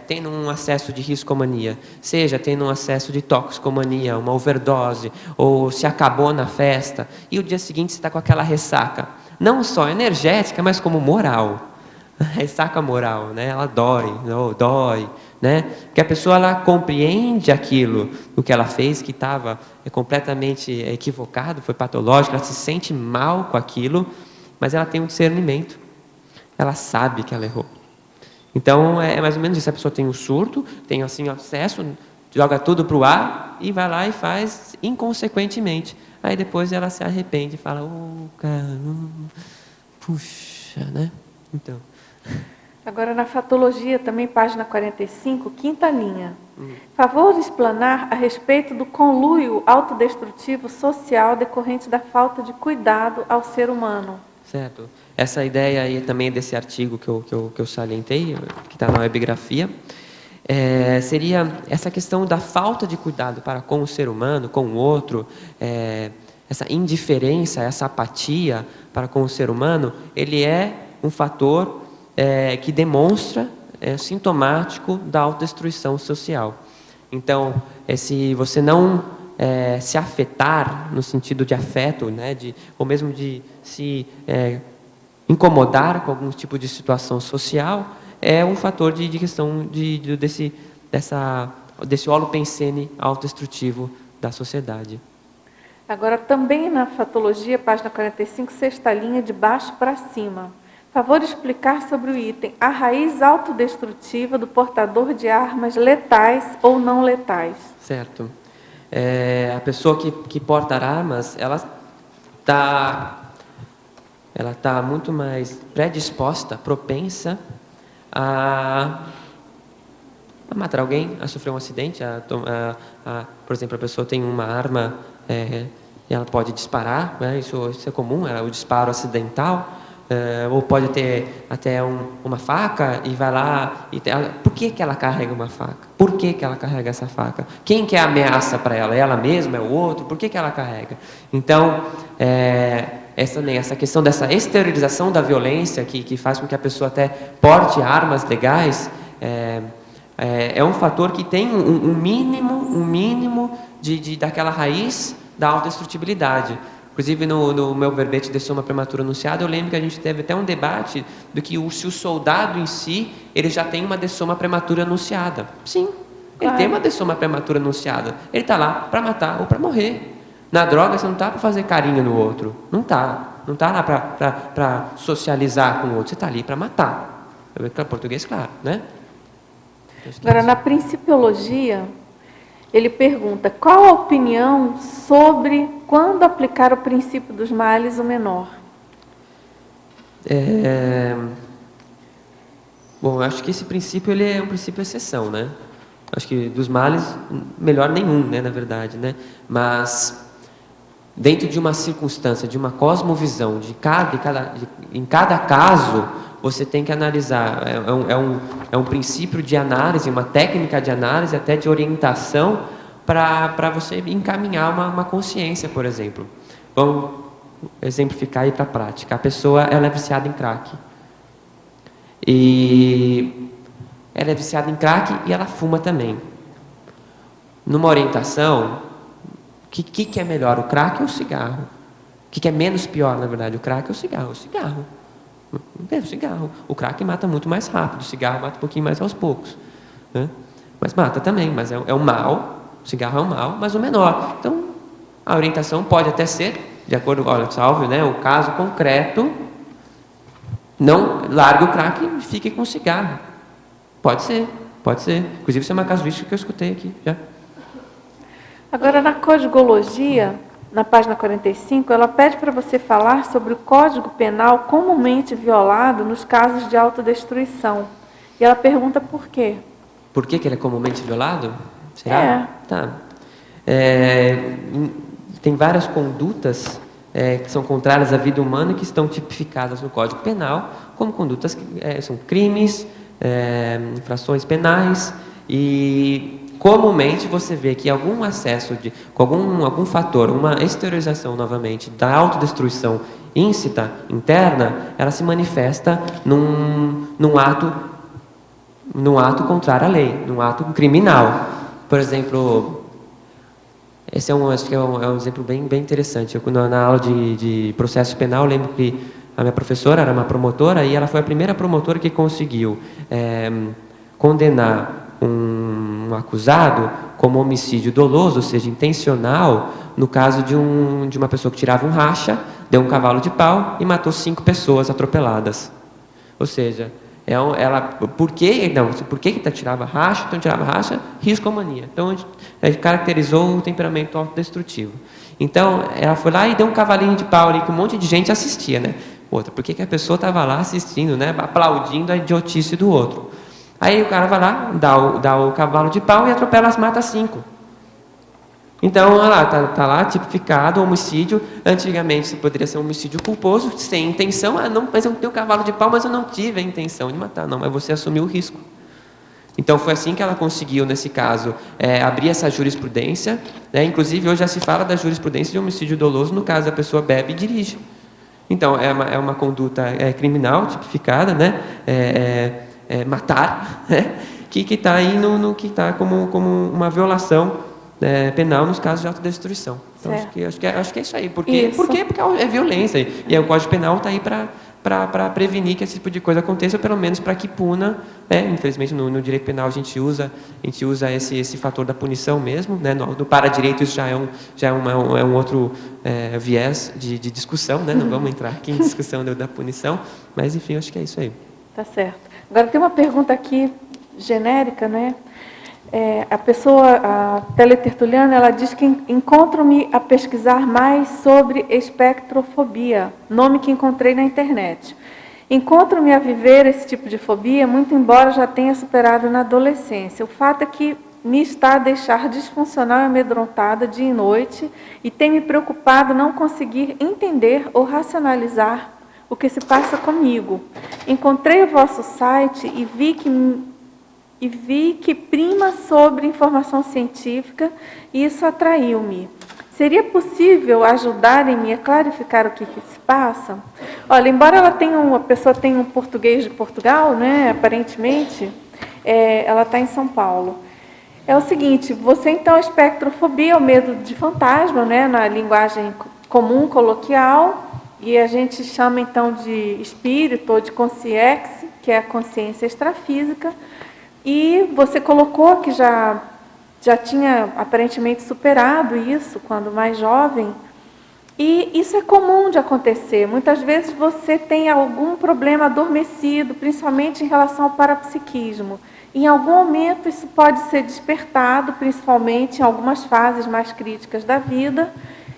tendo um acesso de riscomania, seja tendo um acesso de toxicomania, uma overdose, ou se acabou na festa, e o dia seguinte você está com aquela ressaca, não só energética, mas como moral. Ressaca moral, né? Ela dói, né? Porque a pessoa ela compreende aquilo, o que ela fez, que estava completamente equivocado, foi patológico, ela se sente mal com aquilo, mas ela tem um discernimento, ela sabe que ela errou. Então, é mais ou menos isso, a pessoa tem um surto, tem assim acesso, joga tudo para o ar e vai lá e faz inconsequentemente. Aí depois ela se arrepende e fala, caramba, puxa, né? Então. Agora, na fatologia, também página 45, quinta linha. Favor de explanar a respeito do conluio autodestrutivo social decorrente da falta de cuidado ao ser humano. Certo. Essa ideia aí também desse artigo que eu salientei, que está na epigrafia, seria essa questão da falta de cuidado para com o ser humano, com o outro, essa indiferença, essa apatia para com o ser humano, ele é um fator que demonstra, sintomático da autodestruição social. Então, se você não se afetar, no sentido de afeto, né, ou mesmo de se incomodar com algum tipo de situação social, é um fator de questão desse holopensene autodestrutivo da sociedade. Agora, também na fatologia, página 45, sexta linha, de baixo para cima. Favor explicar sobre o item a raiz autodestrutiva do portador de armas letais ou não letais. Certo. A pessoa que porta armas, ela tá muito mais predisposta, propensa a matar alguém, a sofrer um acidente, por exemplo, a pessoa tem uma arma e ela pode disparar, né? Isso é comum, o disparo acidental. Ou pode ter até uma faca e vai lá por que ela carrega uma faca? Por que ela carrega essa faca? Quem que é a ameaça para ela? É ela mesma? É o outro? Por que ela carrega? Então, essa questão dessa exteriorização da violência que faz com que a pessoa até porte armas legais é um fator que tem um mínimo daquela raiz da autodestrutibilidade. Inclusive, no meu verbete de soma prematura anunciada, eu lembro que a gente teve até um debate do que se o soldado em si, ele já tem uma dessoma prematura anunciada. Sim, ele tem uma dessoma prematura anunciada. Ele está lá para matar ou para morrer. Na droga, você não está para fazer carinho no outro. Não está. Não está lá para socializar com o outro. Você está ali para matar. Português, claro, né? Agora, na principiologia, ele pergunta qual a opinião sobre quando aplicar o princípio dos males o menor. Bom, eu acho que esse princípio ele é um princípio exceção, né? Acho que dos males, melhor nenhum, né, na verdade, né? Mas dentro de uma circunstância, de uma cosmovisão, em cada caso, você tem que analisar. É um princípio de análise, uma técnica de análise, até de orientação, para você encaminhar uma consciência, por exemplo. Vamos exemplificar aí para a prática. A pessoa ela é viciada em crack. E ela é viciada em crack e ela fuma também. Numa orientação, o que é melhor, o crack ou o cigarro? O que é menos pior, na verdade, o crack ou o cigarro? O cigarro. O cigarro. O crack mata muito mais rápido, o cigarro mata um pouquinho mais aos poucos, né? Mas mata também, mas é um mal. O cigarro é um mal, mas o menor. Então, a orientação pode até ser, de acordo com salve, né, o caso concreto, não largue o crack e fique com o cigarro. Pode ser. Inclusive, isso é uma casuística que eu escutei aqui já. Agora, na codigologia, na página 45, ela pede para você falar sobre o Código Penal comumente violado nos casos de autodestruição. E ela pergunta por quê. Por que ele é comumente violado? Será? Tá. Tem várias condutas que são contrárias à vida humana que estão tipificadas no Código Penal como condutas que são crimes, infrações penais, e comumente você vê que algum acesso com algum fator, uma exteriorização novamente da autodestruição íncita, interna, ela se manifesta num ato contrário à lei, num ato criminal. Por exemplo, esse acho que é um exemplo bem interessante. Na aula de processo penal, eu lembro que a minha professora era uma promotora e ela foi a primeira promotora que conseguiu condenar um acusado como homicídio doloso, ou seja, intencional, no caso de uma pessoa que tirava um racha, deu um cavalo de pau e matou 5 pessoas atropeladas. Ou seja, Por que tirava racha? Então, tirava racha, riscomania. Então, caracterizou o temperamento autodestrutivo. Então, ela foi lá e deu um cavalinho de pau ali, que um monte de gente assistia, né? Outra, por que a pessoa estava lá assistindo, né? Aplaudindo a idiotice do outro. Aí o cara vai lá, dá o cavalo de pau e atropela as mata 5. Então, olha lá, tá lá tipificado homicídio. Antigamente, poderia ser um homicídio culposo, sem intenção. Não, mas eu tenho cavalo de pau, mas eu não tive a intenção de matar. Não, mas você assumiu o risco. Então, foi assim que ela conseguiu, nesse caso, abrir essa jurisprudência. Né? Inclusive, hoje já se fala da jurisprudência de homicídio doloso, no caso, a pessoa bebe e dirige. Então, é uma conduta criminal, tipificada, né? Matar, né? que está aí que está como uma violação penal nos casos de autodestruição. Então, acho que é isso aí. Por quê? Porque é violência. E o Código Penal está aí para prevenir que esse tipo de coisa aconteça, ou pelo menos para que puna. Infelizmente, no direito penal, a gente usa esse fator da punição mesmo. Né? No para-direito, isso já é um outro viés de discussão. Né? Não vamos entrar aqui em discussão da punição, mas, enfim, acho que é isso aí. Tá certo. Agora, tem uma pergunta aqui genérica, né? A teletertuliana, ela diz que encontro-me a pesquisar mais sobre espectrofobia, nome que encontrei na internet. Encontro-me a viver esse tipo de fobia, muito embora já tenha superado na adolescência. O fato é que me está a deixar disfuncional e amedrontada dia e noite e tem me preocupado não conseguir entender ou racionalizar o que se passa comigo. Encontrei o vosso site e vi que prima sobre informação científica e isso atraiu-me. Seria possível ajudarem-me a clarificar o que se passa? Olha, embora a pessoa tenha um português de Portugal, né, aparentemente, ela está em São Paulo. É o seguinte, você então, a espectrofobia é o medo de fantasma, né, na linguagem comum, coloquial, e a gente chama então de espírito ou de consciência, que é a consciência extrafísica. E você colocou que já tinha aparentemente superado isso quando mais jovem. E isso é comum de acontecer. Muitas vezes você tem algum problema adormecido, principalmente em relação ao parapsiquismo. Em algum momento isso pode ser despertado, principalmente em algumas fases mais críticas da vida.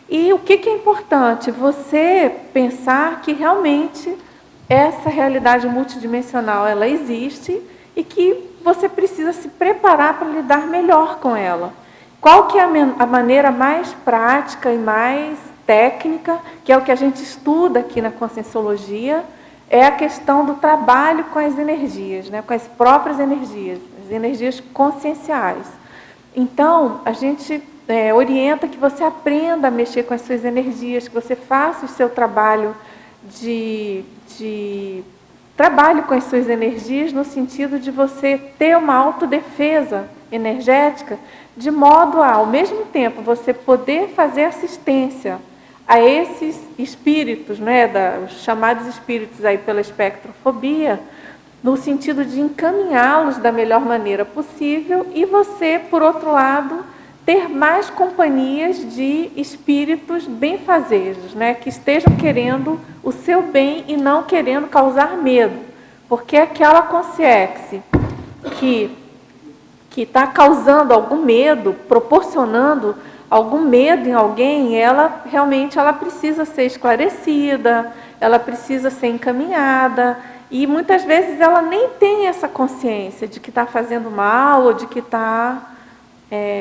E o que é importante? Você pensar que realmente essa realidade multidimensional ela existe e que você precisa se preparar para lidar melhor com ela. Qual que é a maneira mais prática e mais técnica, que é o que a gente estuda aqui na Conscienciologia, é a questão do trabalho com as energias, né? Com as próprias energias, as energias conscienciais. Então, a gente orienta que você aprenda a mexer com as suas energias, que você faça o seu trabalho de trabalho com as suas energias no sentido de você ter uma autodefesa energética, de modo a, ao mesmo tempo, você poder fazer assistência a esses espíritos, né, os chamados espíritos aí pela espectrofobia, no sentido de encaminhá-los da melhor maneira possível e você, por outro lado, ter mais companhias de espíritos benfazejos, né, que estejam querendo o seu bem e não querendo causar medo. Porque aquela consciência que está causando algum medo, proporcionando algum medo em alguém, ela realmente precisa ser esclarecida, ela precisa ser encaminhada, e muitas vezes ela nem tem essa consciência de que está fazendo mal ou de que está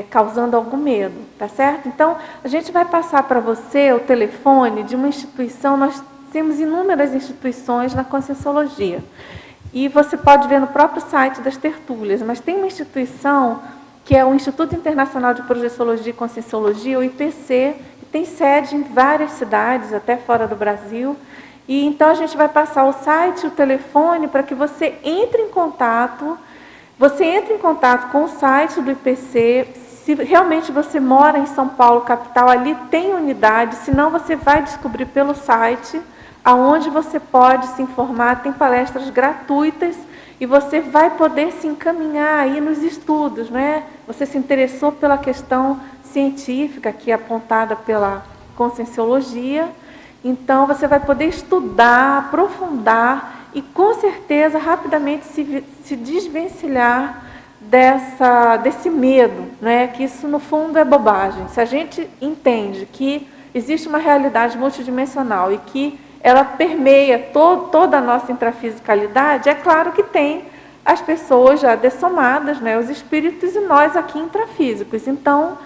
causando algum medo, tá certo? Então, a gente vai passar para você o telefone de uma instituição, nós temos inúmeras instituições na Conscienciologia, e você pode ver no próprio site das tertúlias, mas tem uma instituição que é o Instituto Internacional de Projeciologia e Conscienciologia, o IPC, que tem sede em várias cidades, até fora do Brasil. E então a gente vai passar o site, o telefone, para que você entre em contato. Você entre em contato com o site do IPC. Se realmente você mora em São Paulo, capital, ali tem unidade, senão você vai descobrir pelo site aonde você pode se informar, tem palestras gratuitas e você vai poder se encaminhar aí nos estudos, né? Você se interessou pela questão científica aqui apontada pela Conscienciologia, então você vai poder estudar, aprofundar e, com certeza, rapidamente se desvencilhar desse medo, né? Que isso, no fundo, é bobagem. Se a gente entende que existe uma realidade multidimensional e que ela permeia toda a nossa intrafisicalidade, é claro que tem as pessoas já dessomadas, né? Os espíritos e nós aqui intrafísicos. Então,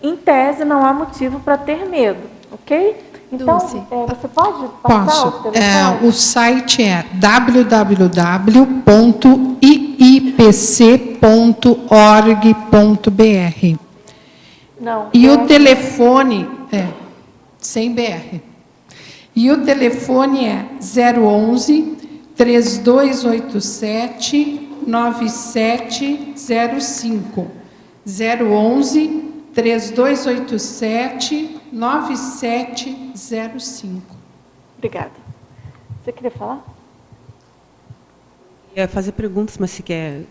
em tese, não há motivo para ter medo, ok? Então, você pode passar os telefones? O site é www.iipc.org.br. Não. E o telefone sem BR. E o telefone é 011 3287 9705. 011 3287 9705. Obrigada. Você queria falar? Eu ia fazer perguntas, mas se quer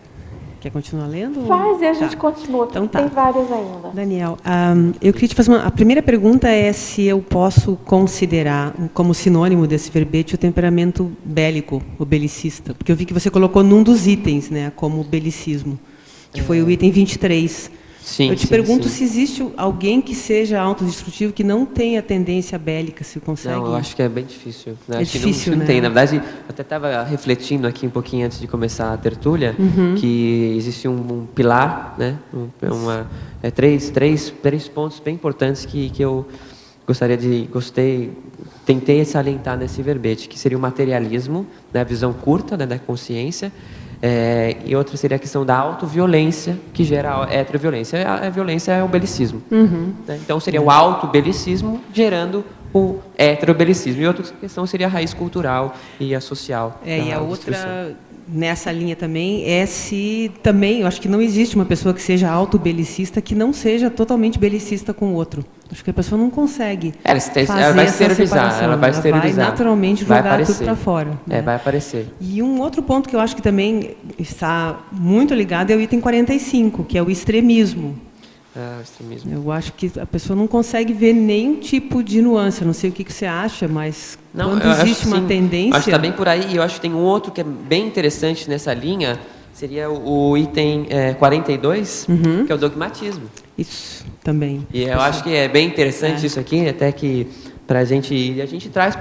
continuar lendo? Faz e a gente continua, então, tem várias ainda. Daniel, eu queria te fazer a primeira pergunta é se eu posso considerar como sinônimo desse verbete o temperamento bélico, o belicista, porque eu vi que você colocou num dos itens, né, como belicismo, que foi o item 23. Sim, eu te pergunto se existe alguém que seja autodestrutivo que não tenha tendência bélica, se consegue. Não, eu acho que é bem difícil. Né? É acho difícil, não né? tem. Na verdade, eu até estava refletindo aqui um pouquinho antes de começar a tertúlia, que existe um pilar, né? Três pontos bem importantes que eu tentei salientar nesse verbete, que seria o materialismo, né? A visão curta, né, da consciência. E outra seria a questão da autoviolência, que gera a heteroviolência. A violência é o belicismo. Né? Então, seria o autobelicismo gerando o heterobelicismo. E outra questão seria a raiz cultural e a social. E a outra, nessa linha também, é se também, eu acho que não existe uma pessoa que seja autobelicista que não seja totalmente belicista com o outro. Acho que a pessoa não consegue fazer ela vai exteriorizar, ela vai naturalmente jogar tudo para fora. Né? Vai aparecer. E um outro ponto que eu acho que também está muito ligado é o item 45, que é o extremismo. O extremismo. Eu acho que a pessoa não consegue ver nenhum tipo de nuance. Eu não sei o que você acha, mas quando existe uma tendência... Acho que está bem por aí. E eu acho que tem um outro que é bem interessante nessa linha, seria o item 42, que é o dogmatismo. Isso, também. E eu acho que é bem interessante isso aqui, até que a gente traz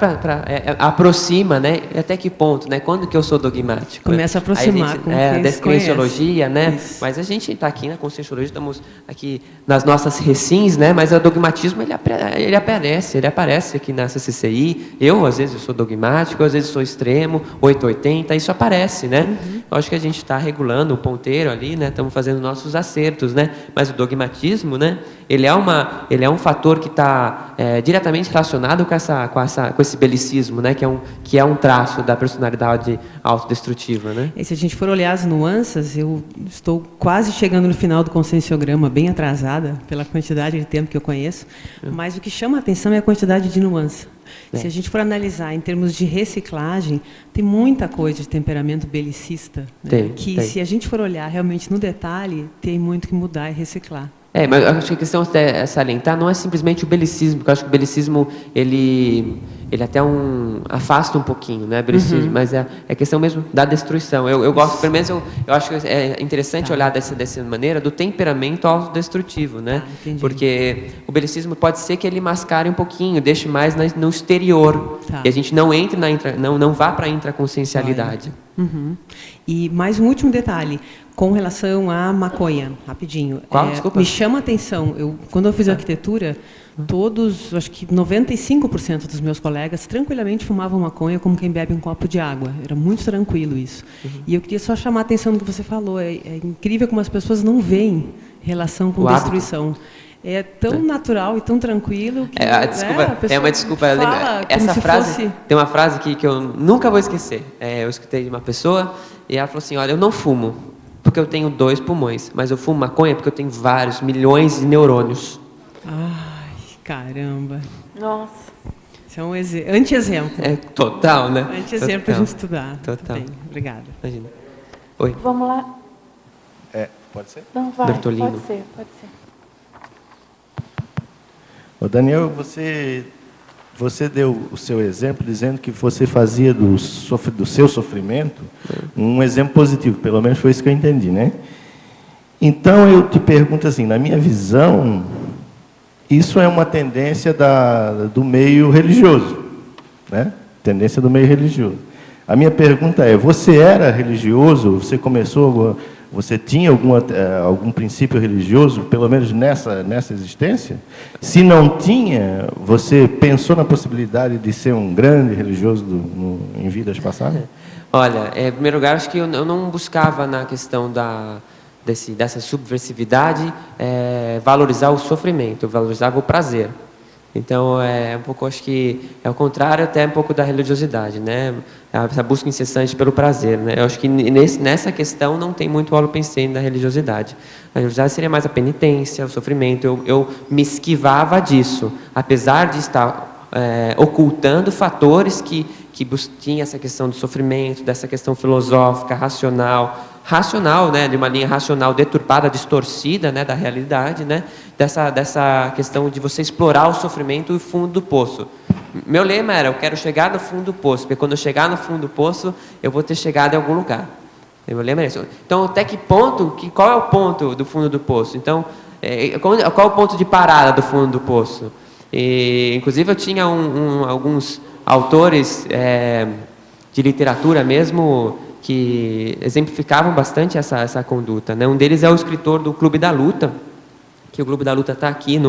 aproxima, né? Até que ponto, né? Quando que eu sou dogmático? Começa a aproximar com a descrenciologia, né? Isso. Mas a gente está aqui na conscienciologia, estamos aqui nas nossas recins, né? Mas o dogmatismo ele aparece aqui na CCCI. Eu às vezes sou dogmático, às vezes sou extremo, 880, isso aparece, né? Eu acho que a gente está regulando o ponteiro ali, né? Estamos fazendo nossos acertos, né? Mas o dogmatismo, né? Ele é um fator que está diretamente relacionado com esse belicismo, né? Que é um traço da personalidade autodestrutiva, né? E se a gente for olhar as nuances, eu estou quase chegando no final do conscienciograma, bem atrasada pela quantidade de tempo que eu conheço, mas o que chama a atenção é a quantidade de nuances. Se a gente for analisar em termos de reciclagem, tem muita coisa de temperamento belicista, né? Se a gente for olhar realmente no detalhe, tem muito que mudar e reciclar. Mas eu acho que a questão a salientar não é simplesmente o belicismo, porque eu acho que o belicismo ele até afasta um pouquinho, né, belicismo, mas é a questão mesmo da destruição. Eu gosto, pelo menos eu acho que é interessante olhar dessa maneira do temperamento autodestrutivo, né? Porque o belicismo pode ser que ele mascare um pouquinho, deixe mais no exterior, e a gente não entre não vá para a intraconsciencialidade. E mais um último detalhe, com relação à maconha, rapidinho. Qual? Desculpa. Me chama a atenção, quando eu fiz arquitetura, acho que 95% dos meus colegas tranquilamente fumavam maconha como quem bebe um copo de água. Era muito tranquilo isso. E eu queria só chamar a atenção do que você falou. É incrível como as pessoas não veem relação com destruição. É tão natural e tão tranquilo que uma desculpa. Essa frase tem uma frase que eu nunca vou esquecer. Eu escutei de uma pessoa e ela falou assim: olha, eu não fumo porque eu tenho 2 pulmões, mas eu fumo maconha porque eu tenho vários milhões de neurônios. Ai, caramba. Nossa. Isso é um anti-exemplo. Total, né? Anti-exemplo para a gente estudar. Total. Bem, obrigada. Imagina. Oi. Vamos lá. Pode ser? Não, vai. Bertolino. Pode ser. Ô Daniel, você Você deu o seu exemplo dizendo que você fazia do seu sofrimento um exemplo positivo, pelo menos foi isso que eu entendi, né? Então, eu te pergunto assim, na minha visão, isso é uma tendência do meio religioso, né? Tendência do meio religioso. A minha pergunta é, você era religioso? Você tinha algum princípio religioso, pelo menos nessa existência? Se não tinha, você pensou na possibilidade de ser um grande religioso em vidas passadas? Olha, em primeiro lugar, acho que eu não buscava na questão dessa subversividade valorizar o sofrimento, eu valorizava o prazer. Então, um pouco, acho que é o contrário até um pouco da religiosidade, né? Essa busca incessante pelo prazer, né? Eu acho que nessa questão não tem muito holopensene da religiosidade. A religiosidade seria mais a penitência, o sofrimento. Eu me esquivava disso, apesar de estar ocultando fatores que tinha essa questão do sofrimento, dessa questão filosófica, racional, né, de uma linha racional deturpada, distorcida, né, da realidade, né, dessa questão de você explorar o sofrimento e o fundo do poço. Meu lema era, eu quero chegar no fundo do poço, porque quando eu chegar no fundo do poço, eu vou ter chegado em algum lugar. Meu lema é isso. Então, até que ponto, qual é o ponto do fundo do poço? Então, qual é o ponto de parada do fundo do poço? Inclusive, eu tinha alguns autores de literatura mesmo que exemplificavam bastante essa conduta, né? Um deles é o escritor do Clube da Luta, que o Clube da Luta está aqui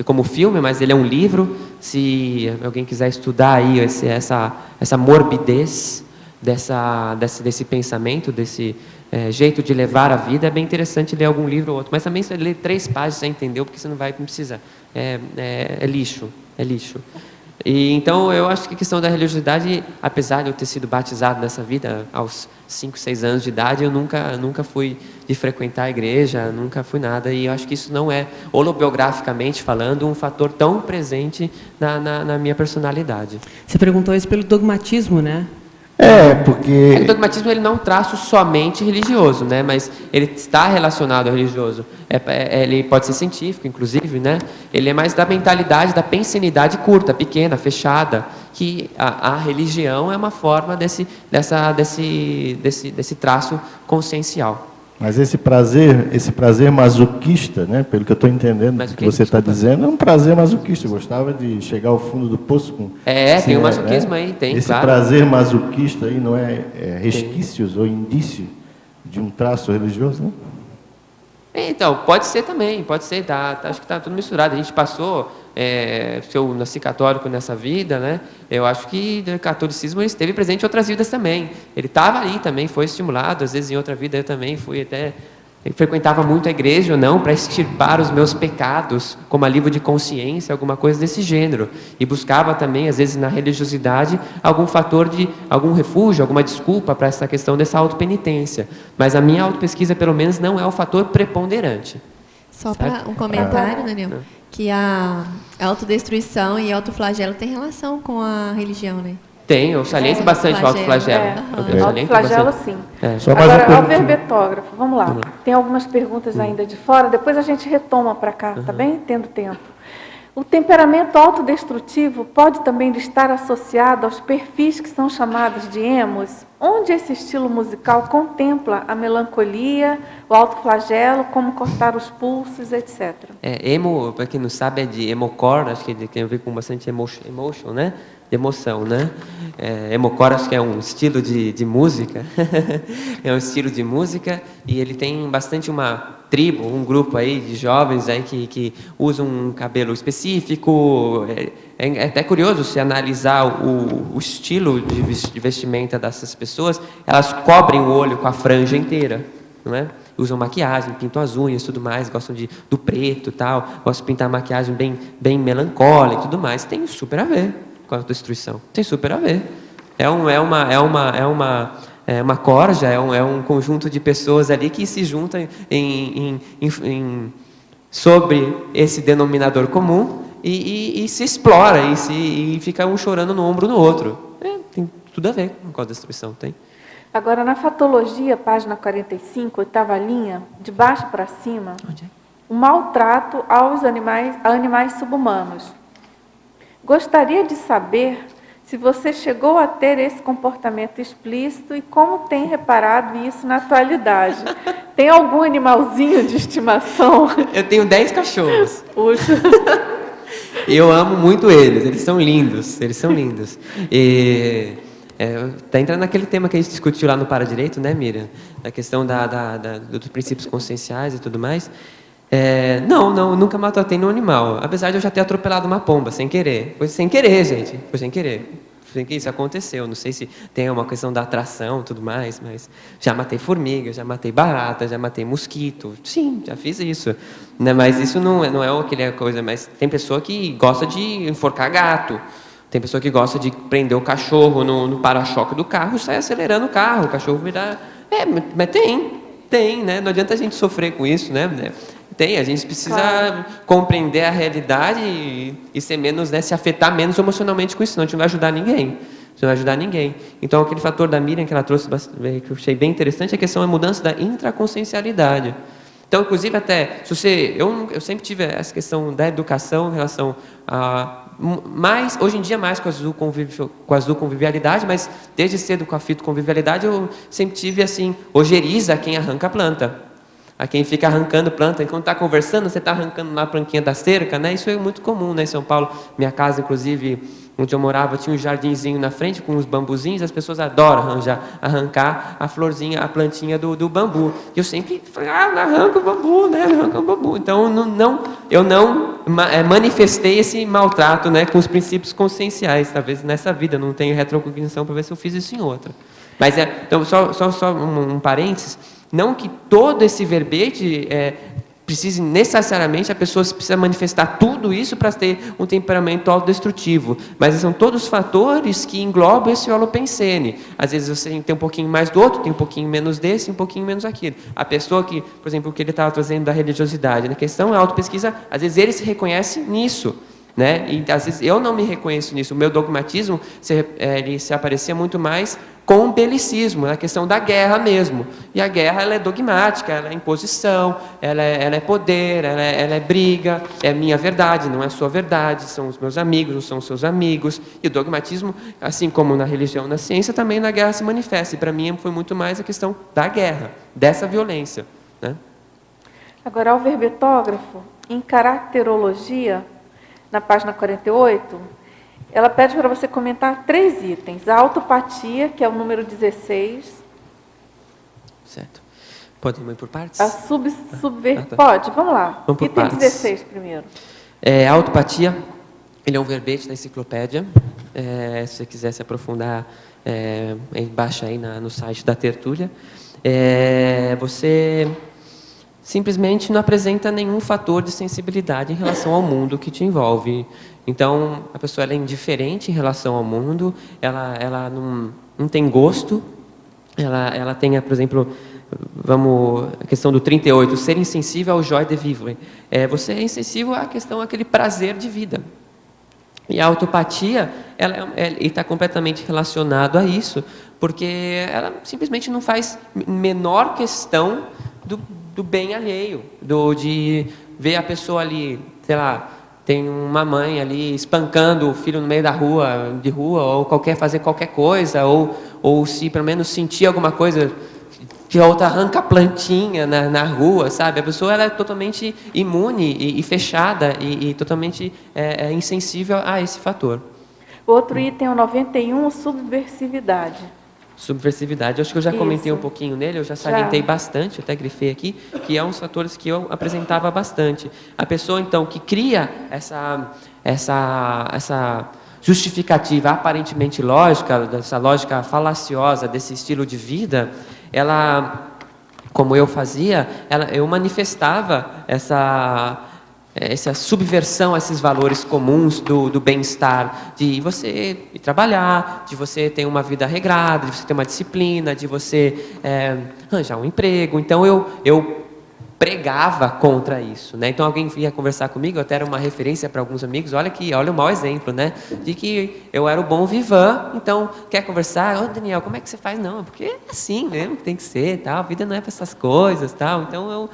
como filme, mas ele é um livro. Se alguém quiser estudar aí essa morbidez desse pensamento, desse jeito de levar a vida, é bem interessante ler algum livro ou outro. Mas também se ler 3 páginas já entendeu, porque você não precisa. É lixo. E, então, eu acho que a questão da religiosidade, apesar de eu ter sido batizado nessa vida aos 5, 6 anos de idade, eu nunca fui de frequentar a igreja, nunca fui nada, e eu acho que isso não é, holobiograficamente falando, um fator tão presente na minha personalidade. Você perguntou isso pelo dogmatismo, né? Porque... O dogmatismo ele não é um traço somente religioso, né? Mas ele está relacionado ao religioso. Ele pode ser científico, inclusive, né? Ele é mais da mentalidade, da pensenidade curta, pequena, fechada, que a religião é uma forma desse traço consciencial. Mas esse prazer masoquista, né, pelo que eu estou entendendo do que você está dizendo, é um prazer masoquista. Eu gostava de chegar ao fundo do poço com... Tem o masoquismo, né? Aí, tem, esse claro. prazer masoquista aí não é resquícios ou indício de um traço religioso, né? Então, pode ser também, pode ser, acho que está tudo misturado. A gente passou, se eu nasci católico nessa vida, né, eu acho que o catolicismo esteve presente em outras vidas também. Ele estava ali também, foi estimulado, às vezes em outra vida eu também frequentava muito a igreja ou não, para extirpar os meus pecados, como alívio de consciência, alguma coisa desse gênero. E buscava também, às vezes, na religiosidade, algum fator algum refúgio, alguma desculpa para essa questão dessa autopenitência. Mas a minha autopesquisa, pelo menos, não é o fator preponderante. Só para um comentário, Daniel, que a autodestruição e autoflagelo tem relação com a religião, né? Tem, eu saliento bastante o autoflagelo. Autoflagelo, sim. Agora, ao verbetógrafo, vamos lá. Tem algumas perguntas ainda de fora, depois a gente retoma para cá, tá bem? Tendo tempo. O temperamento autodestrutivo pode também estar associado aos perfis que são chamados de emos, onde esse estilo musical contempla a melancolia, o autoflagelo, como cortar os pulsos, etc. Emo, para quem não sabe, é de emocore, acho que tem a ver com bastante emotion, né? De emoção, né? Emocore, acho que é um estilo de música, é um estilo de música, e ele tem bastante uma tribo, um grupo aí de jovens aí que usam um cabelo específico. É até curioso se analisar o estilo de vestimenta dessas pessoas. Elas cobrem o olho com a franja inteira, não é? Usam maquiagem, pintam as unhas, tudo mais, gostam do preto, tal, gostam de pintar maquiagem bem melancólica e tudo mais. Tem super a ver com a destruição. Tem super a ver. É uma corja, é um conjunto de pessoas ali que se juntam sobre esse denominador comum e se explora e fica um chorando no ombro no outro. Tem tudo a ver com a destruição, tem. Agora, na fatologia, página 45, 8ª linha, de baixo para cima, o maltrato a animais subhumanos. Gostaria de saber se você chegou a ter esse comportamento explícito e como tem reparado isso na atualidade. Tem algum animalzinho de estimação? Eu tenho 10 cachorros. Puxa. Eu amo muito eles são lindos, E tá entrando naquele tema que a gente discutiu lá no Para-Direito, né, Miriam? A questão dos princípios conscienciais e tudo mais. Não, nunca maltratei nenhum animal. Apesar de eu já ter atropelado uma pomba, sem querer. Foi sem querer, gente. Foi sem querer. Isso aconteceu. Não sei se tem uma questão da atração e tudo mais, mas já matei formiga, já matei barata, já matei mosquito. Sim, já fiz isso. Né? Mas isso não é aquela coisa. Mas tem pessoa que gosta de enforcar gato. Tem pessoa que gosta de prender o cachorro no para-choque do carro e sai acelerando o carro. O cachorro virar... Mas tem, né? Não adianta a gente sofrer com isso, né? Tem, a gente precisa compreender a realidade e ser menos, né, se afetar menos emocionalmente com isso, senão a gente não vai ajudar ninguém. Não vai ajudar ninguém. Então, aquele fator da Miriam que ela trouxe, que eu achei bem interessante, é a questão da mudança da intraconsciencialidade. Então, inclusive, até, eu sempre tive essa questão da educação em relação a... hoje em dia mais com a zooconvivialidade, mas desde cedo com a fitoconvivialidade eu sempre tive assim, ojeriza quem arranca a planta. A quem fica arrancando planta, e quando está conversando, você está arrancando na planquinha da cerca, né? Isso é muito comum, né? Em São Paulo, minha casa, inclusive, onde eu morava, tinha um jardinzinho na frente com uns bambuzinhos, as pessoas adoram arrancar a florzinha, a plantinha do bambu. E eu sempre falei, não arranca o bambu, né? Não arranca o bambu. Então, eu não manifestei esse maltrato, né, com os princípios conscienciais. Talvez nessa vida, não tenho retrocognição para ver se eu fiz isso em outra. Mas, então, só um parênteses, não que todo esse verbete precise necessariamente, a pessoa precisa manifestar tudo isso para ter um temperamento autodestrutivo, mas são todos fatores que englobam esse holopensene. Às vezes você tem um pouquinho mais do outro, tem um pouquinho menos desse, um pouquinho menos aquilo. A pessoa que, por exemplo, o que ele estava trazendo da religiosidade, na questão da autopesquisa, às vezes ele se reconhece nisso. Né? E às vezes eu não me reconheço nisso. O meu dogmatismo ele se aparecia muito mais com o belicismo, na questão da guerra mesmo. E a guerra ela é dogmática, ela é imposição, ela é poder, ela é briga, é minha verdade, não é sua verdade, são os meus amigos, não são os seus amigos. E o dogmatismo, assim como na religião, na ciência, também na guerra se manifesta. E para mim foi muito mais a questão da guerra, dessa violência. Né? Agora, ao verbetógrafo, em caracterologia, na página 48, ela pede para você comentar 3 itens. A autopatia, que é o número 16. Certo. Podemos ir por partes? A Pode, vamos lá. Vamos por Item partes. 16 primeiro. A autopatia, ele é um verbete da enciclopédia. Se você quiser se aprofundar, baixa aí no site da Tertúlia. Você simplesmente não apresenta nenhum fator de sensibilidade em relação ao mundo que te envolve. Então, a pessoa ela é indiferente em relação ao mundo, ela não tem gosto, ela tem, por exemplo, a questão do 38, ser insensível ao joie de vivre. Você é insensível à questão, àquele prazer de vida. E a autopatia, ela está completamente relacionado a isso, porque ela simplesmente não faz menor questão do bem alheio, de ver a pessoa ali, sei lá, tem uma mãe ali espancando o filho no meio da rua, ou fazer qualquer coisa, ou se pelo menos sentir alguma coisa, que a outra arranca a plantinha na rua, sabe? A pessoa ela é totalmente imune e fechada e totalmente insensível a esse fator. Outro item é o 91, subversividade. Subversividade, acho que eu já comentei um pouquinho nele, eu já salientei bastante, eu até grifei aqui, que é um dos fatores que eu apresentava bastante. A pessoa, então, que cria essa justificativa aparentemente lógica, dessa lógica falaciosa desse estilo de vida, ela, como eu fazia, eu manifestava essa subversão a esses valores comuns do bem-estar, de você ir trabalhar, de você ter uma vida regrada, de você ter uma disciplina, de você arranjar um emprego. Então, eu pregava contra isso, né? Então, alguém vinha conversar comigo, até era uma referência para alguns amigos, olha o mau exemplo, né? De que eu era o bom vivant, então, quer conversar? Daniel, como é que você faz? Não, porque é assim mesmo que tem que ser, tal. A vida não é para essas coisas, tal. Então,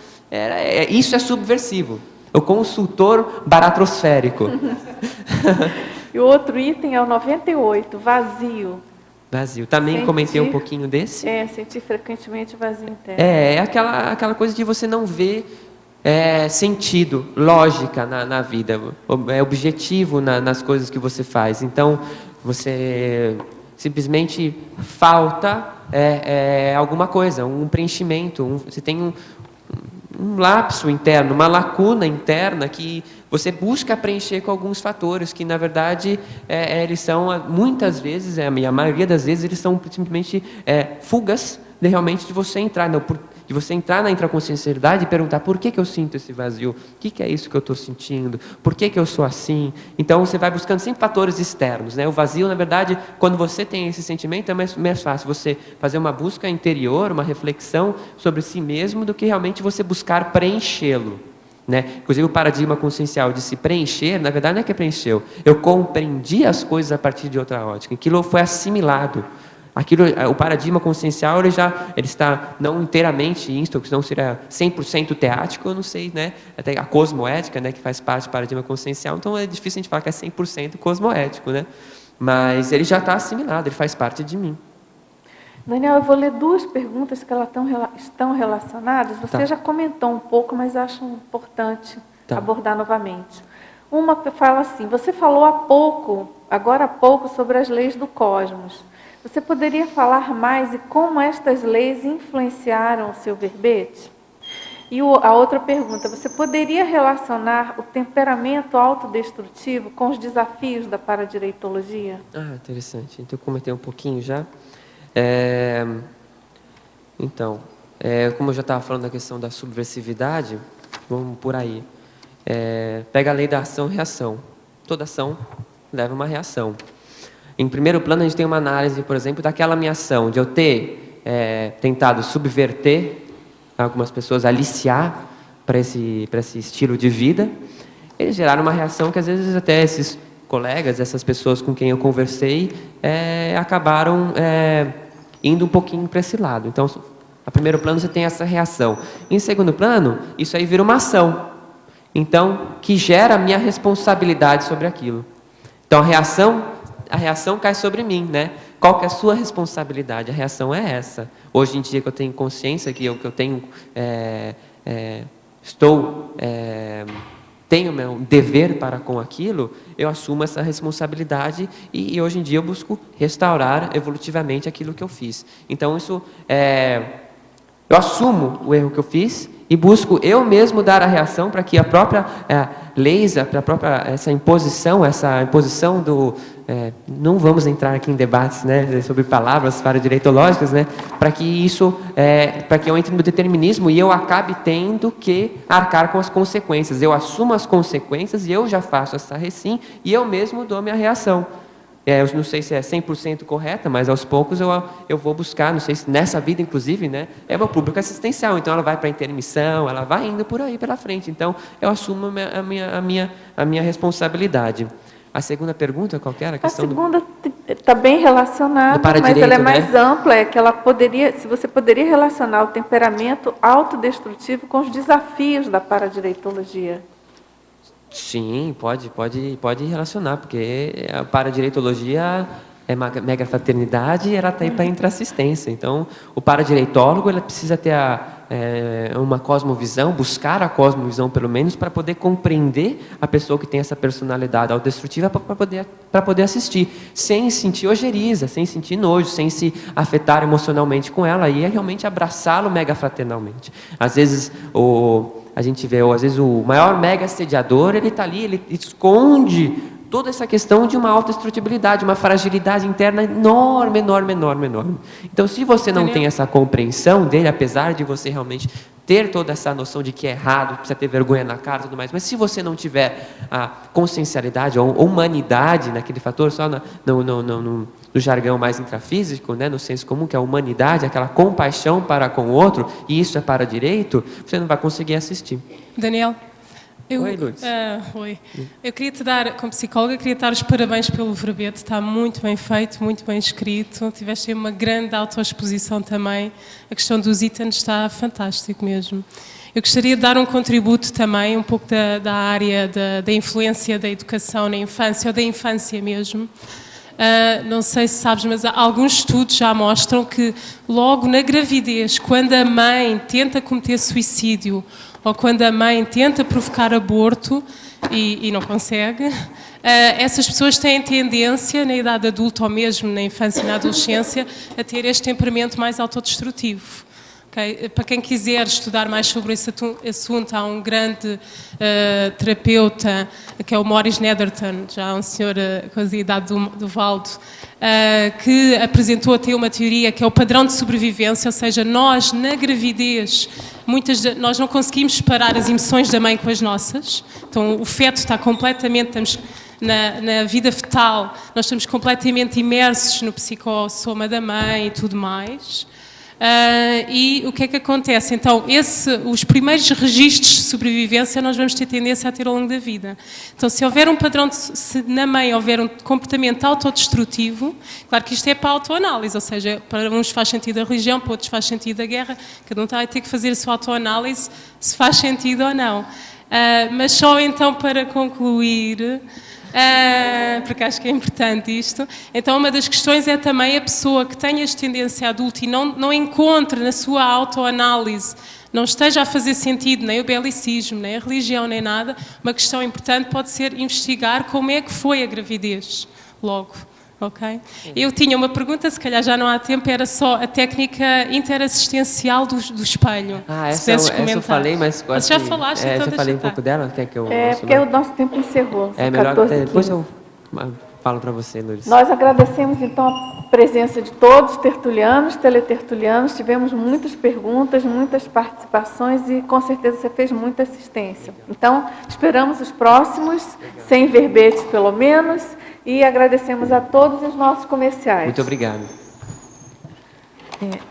isso é subversivo. O consultor baratrosférico. E o outro item é o 98, vazio. Vazio. Também comentei um pouquinho desse. Sentir frequentemente vazio interno. É aquela coisa de você não ver sentido, lógica na vida, objetivo nas coisas que você faz. Então, você simplesmente falta alguma coisa, um preenchimento, você tem um lapso interno, uma lacuna interna que você busca preencher com alguns fatores que, na verdade, eles são, muitas vezes, a maioria das vezes, eles são simplesmente fugas de você entrar, de você entrar na intraconsciencialidade e perguntar por que eu sinto esse vazio, o que é isso que eu estou sentindo, por que eu sou assim. Então, você vai buscando sempre fatores externos, né? O vazio, na verdade, quando você tem esse sentimento, é mais fácil você fazer uma busca interior, uma reflexão sobre si mesmo, do que realmente você buscar preenchê-lo. Né? Inclusive, o paradigma consciencial de se preencher, na verdade, não é que preencheu. Eu compreendi as coisas a partir de outra ótica. Aquilo foi assimilado. O paradigma consciencial ele está não inteiramente isto, senão seria 100% teático, eu não sei, né? Até a cosmoética, né, que faz parte do paradigma consciencial, então é difícil a gente falar que é 100% cosmoético, né? Mas ele já está assimilado, ele faz parte de mim. Daniel, eu vou ler duas perguntas que elas estão relacionadas. Você já comentou um pouco, mas acho importante abordar novamente. Uma fala assim, você falou agora há pouco, sobre as leis do cosmos. Você poderia falar mais e como estas leis influenciaram o seu verbete? E a outra pergunta, você poderia relacionar o temperamento autodestrutivo com os desafios da paradireitologia? Interessante. Então, eu comentei um pouquinho já. Como eu já estava falando da questão da subversividade, vamos por aí. Pega a lei da ação e reação. Toda ação leva uma reação. Em primeiro plano, a gente tem uma análise, por exemplo, daquela minha ação, de eu ter tentado subverter algumas pessoas, aliciar para esse estilo de vida. Eles geraram uma reação que, às vezes, até esses colegas, essas pessoas com quem eu conversei, acabaram indo um pouquinho para esse lado. Então, a primeiro plano, você tem essa reação. Em segundo plano, isso aí vira uma ação. Então, que gera a minha responsabilidade sobre aquilo. Então, a reação cai sobre mim, né? Qual que é a sua responsabilidade? A reação é essa. Hoje em dia que eu tenho consciência que eu tenho, tenho meu dever para com aquilo, eu assumo essa responsabilidade e hoje em dia eu busco restaurar evolutivamente aquilo que eu fiz. Então eu assumo o erro que eu fiz e busco eu mesmo dar a reação para que a própria essa imposição do não vamos entrar aqui em debates, né, sobre palavras paradireitológicas, né, para que eu entre no determinismo e eu acabe tendo que arcar com as consequências. Eu assumo as consequências e eu já faço essa recim e eu mesmo dou minha reação. Eu não sei se é 100% correta, mas aos poucos eu vou buscar, não sei se nessa vida, inclusive, né, é uma pública assistencial, então ela vai para a intermissão, ela vai indo por aí pela frente. Então, eu assumo a minha responsabilidade. A segunda pergunta, qual que era? A segunda está bem relacionada, mas ela é mais ampla, que se você poderia relacionar o temperamento autodestrutivo com os desafios da paradireitologia. Sim, pode relacionar, porque a paradireitologia é uma mega fraternidade e ela está aí para intraassistência. Então, o paradireitólogo ele precisa ter uma cosmovisão, buscar a cosmovisão pelo menos, para poder compreender a pessoa que tem essa personalidade autodestrutiva para poder assistir, sem sentir ojeriza, sem sentir nojo, sem se afetar emocionalmente com ela, e é realmente abraçá-lo mega fraternalmente. Às vezes, a gente vê, às vezes o maior mega assediador, ele está ali, ele esconde toda essa questão de uma autodestrutibilidade, uma fragilidade interna enorme. Então, se você não tem essa compreensão dele, apesar de você realmente ter toda essa noção de que é errado, precisa ter vergonha na cara e tudo mais, mas se você não tiver a consciencialidade ou humanidade naquele fator, só no jargão mais intrafísico, né, no senso comum, que é a humanidade, aquela compaixão para com o outro, e isso é para direito, você não vai conseguir assistir. Daniel, Oi, Lourdes. Oi. Eu queria te dar, como psicóloga, queria te dar os parabéns pelo verbete. Está muito bem feito, muito bem escrito. Tiveste uma grande autoexposição também. A questão dos itens está fantástico mesmo. Eu gostaria de dar um contributo também, um pouco da área da influência da educação na infância, ou da infância mesmo. Não sei se sabes, mas alguns estudos já mostram que logo na gravidez, quando a mãe tenta cometer suicídio ou quando a mãe tenta provocar aborto e não consegue, essas pessoas têm tendência, na idade adulta ou mesmo na infância e na adolescência, a ter este temperamento mais autodestrutivo. Okay? Para quem quiser estudar mais sobre esse assunto, há um grande terapeuta, que é o Maurice Netherton, já um senhor com a idade do Valdo, que apresentou até uma teoria que é o padrão de sobrevivência, ou seja, nós na gravidez, nós não conseguimos separar as emoções da mãe com as nossas, então o feto está completamente, na vida fetal, nós estamos completamente imersos no psicossoma da mãe e tudo mais. E o que é que acontece? Então, os primeiros registros de sobrevivência nós vamos ter tendência a ter ao longo da vida. Então, se houver um padrão, se na mãe houver um comportamento autodestrutivo, claro que isto é para a autoanálise, ou seja, para uns faz sentido a religião, para outros faz sentido a guerra, cada um vai ter que fazer a sua autoanálise, se faz sentido ou não. Mas só então para concluir... porque acho que é importante isto. Então, uma das questões é também a pessoa que tem esta tendência adulta e não encontra na sua autoanálise, não esteja a fazer sentido nem o belicismo, nem a religião, nem nada. Uma questão importante pode ser investigar como é que foi a gravidez logo. Okay? Eu tinha uma pergunta, se calhar já não há tempo, era só a técnica interassistencial do espelho. Essa eu falei, mas... já falaste, então eu falei um pouco dela, quer que eu... porque o nosso tempo encerrou. É melhor que depois eu falo para você, Lourdes. Nós agradecemos, então, a presença de todos, tertulianos, teletertulianos. Tivemos muitas perguntas, muitas participações e, com certeza, você fez muita assistência. Então, esperamos os próximos, sem verbetes, pelo menos, e agradecemos a todos os nossos comerciais. Muito obrigado.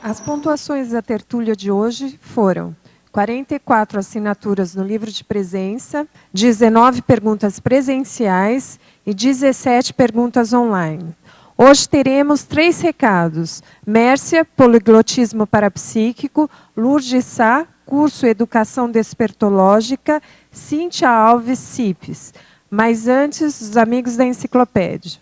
As pontuações da tertúlia de hoje foram 44 assinaturas no livro de presença, 19 perguntas presenciais e 17 perguntas online. Hoje teremos 3 recados. Mércia, Poliglotismo Parapsíquico, Lourdes Sá, curso Educação Despertológica, Cíntia Alves, CIPES. Mas antes, os amigos da enciclopédia.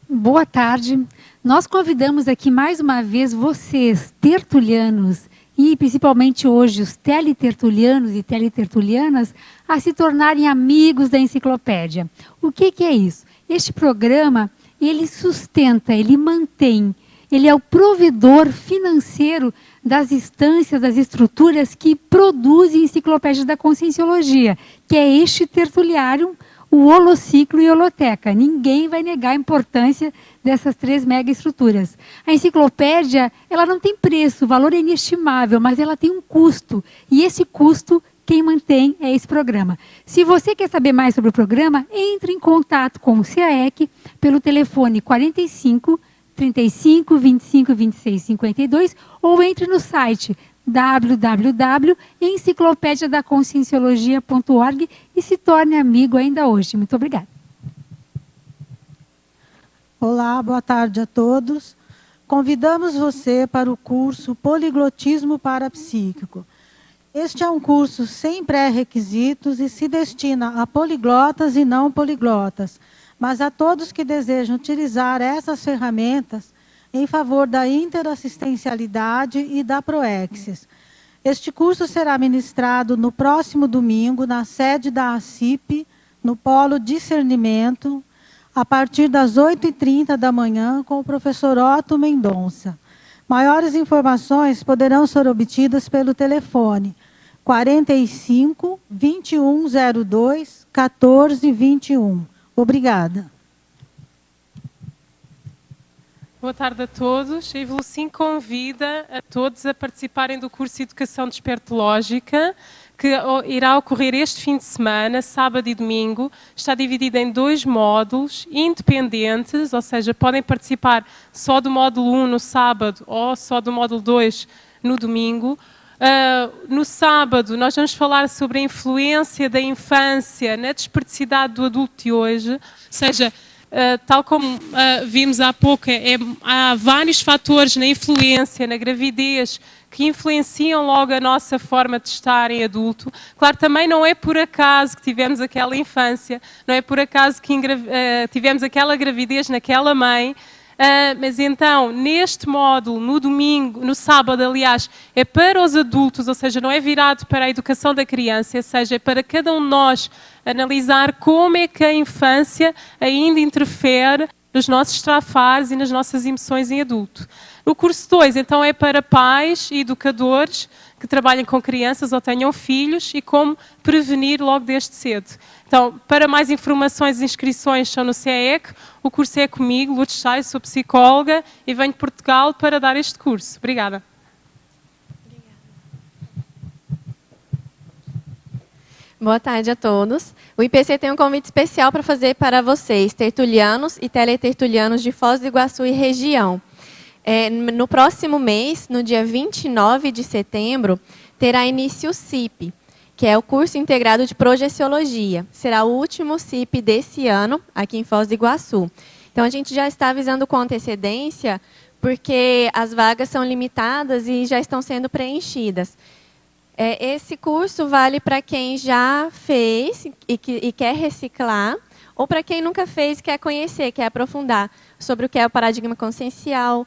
Boa tarde. Nós convidamos aqui mais uma vez vocês, tertulianos, e principalmente hoje os teletertulianos e teletertulianas, a se tornarem amigos da enciclopédia. O que é isso? Este programa, ele sustenta, ele mantém, ele é o provedor financeiro das instâncias, das estruturas que produzem enciclopédias da Conscienciologia, que é este tertuliário, o Holociclo e Holoteca. Ninguém vai negar a importância dessas 3 mega estruturas. A enciclopédia, ela não tem preço, o valor é inestimável, mas ela tem um custo. E esse custo, quem mantém é esse programa. Se você quer saber mais sobre o programa, entre em contato com o CAEC pelo telefone 45 35 25 26 52 ou entre no site www.enciclopediadaconscienciologia.org e se torne amigo ainda hoje. Muito obrigada. Olá, boa tarde a todos. Convidamos você para o curso Poliglotismo Parapsíquico. Este é um curso sem pré-requisitos e se destina a poliglotas e não poliglotas, mas a todos que desejam utilizar essas ferramentas em favor da interassistencialidade e da proexis. Este curso será ministrado no próximo domingo, na sede da ACIP, no Polo Discernimento, a partir das 8h30 da manhã, com o professor Otto Mendonça. Maiores informações poderão ser obtidas pelo telefone 45 2102 1421. Obrigada. Boa tarde a todos. A Evolucim convida a todos a participarem do curso de Educação Despertológica, que irá ocorrer este fim de semana, sábado e domingo. Está dividido em 2 módulos independentes, ou seja, podem participar só do módulo 1 no sábado ou só do módulo 2 no domingo. No sábado, nós vamos falar sobre a influência da infância na desperdicidade do adulto de hoje. Ou seja, tal como vimos há pouco, há vários fatores na influência, na gravidez, que influenciam logo a nossa forma de estar em adulto. Claro, também não é por acaso que tivemos aquela infância, não é por acaso que tivemos aquela gravidez naquela mãe. Mas então, neste módulo, no domingo, no sábado, aliás, é para os adultos, ou seja, não é virado para a educação da criança, ou seja, é para cada um de nós analisar como é que a infância ainda interfere nos nossos trafares e nas nossas emoções em adulto. No curso 2, então, é para pais e educadores que trabalhem com crianças ou tenham filhos e como prevenir logo desde cedo. Então, para mais informações e inscrições são no CEEC, o curso é comigo, Lourdes Sais, sou psicóloga e venho de Portugal para dar este curso. Obrigada. Boa tarde a todos. O IPC tem um convite especial para fazer para vocês, tertulianos e teletertulianos de Foz do Iguaçu e região. No próximo mês, no dia 29 de setembro, terá início o CIP, que é o curso integrado de projeciologia. Será o último CIP desse ano, aqui em Foz do Iguaçu. Então, a gente já está avisando com antecedência, porque as vagas são limitadas e já estão sendo preenchidas. Esse curso vale para quem já fez e quer reciclar, ou para quem nunca fez e quer conhecer, quer aprofundar sobre o que é o paradigma consciencial,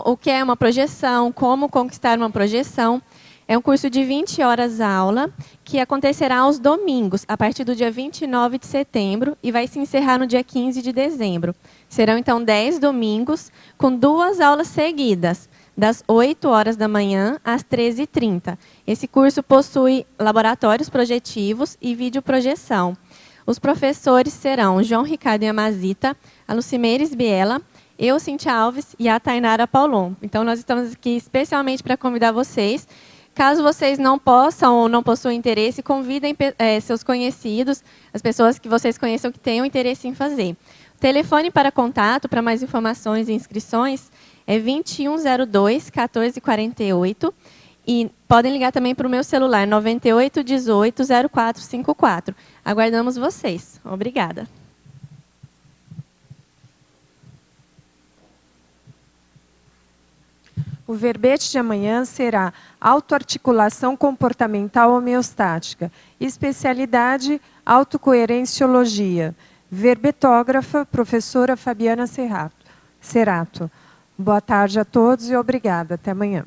o que é uma projeção, como conquistar uma projeção. É um curso de 20 horas aula, que acontecerá aos domingos, a partir do dia 29 de setembro, e vai se encerrar no dia 15 de dezembro. Serão, então, 10 domingos, com 2 aulas seguidas, das 8 horas da manhã às 13h30. Esse curso possui laboratórios projetivos e videoprojeção. Os professores serão João Ricardo Yamazita, a Lucimeires Biela, eu, Cintia Alves, e a Tainara Paulon. Então, nós estamos aqui especialmente para convidar vocês. Caso vocês não possam ou não possuam interesse, convidem seus conhecidos, as pessoas que vocês conheçam que tenham interesse em fazer. O telefone para contato, para mais informações e inscrições, é 2102-1448. E podem ligar também para o meu celular, 9818-0454. Aguardamos vocês. Obrigada. O verbete de amanhã será autoarticulação comportamental homeostática, especialidade autocoerenciologia, verbetógrafa, professora Fabiana Cerato. Boa tarde a todos e obrigada. Até amanhã.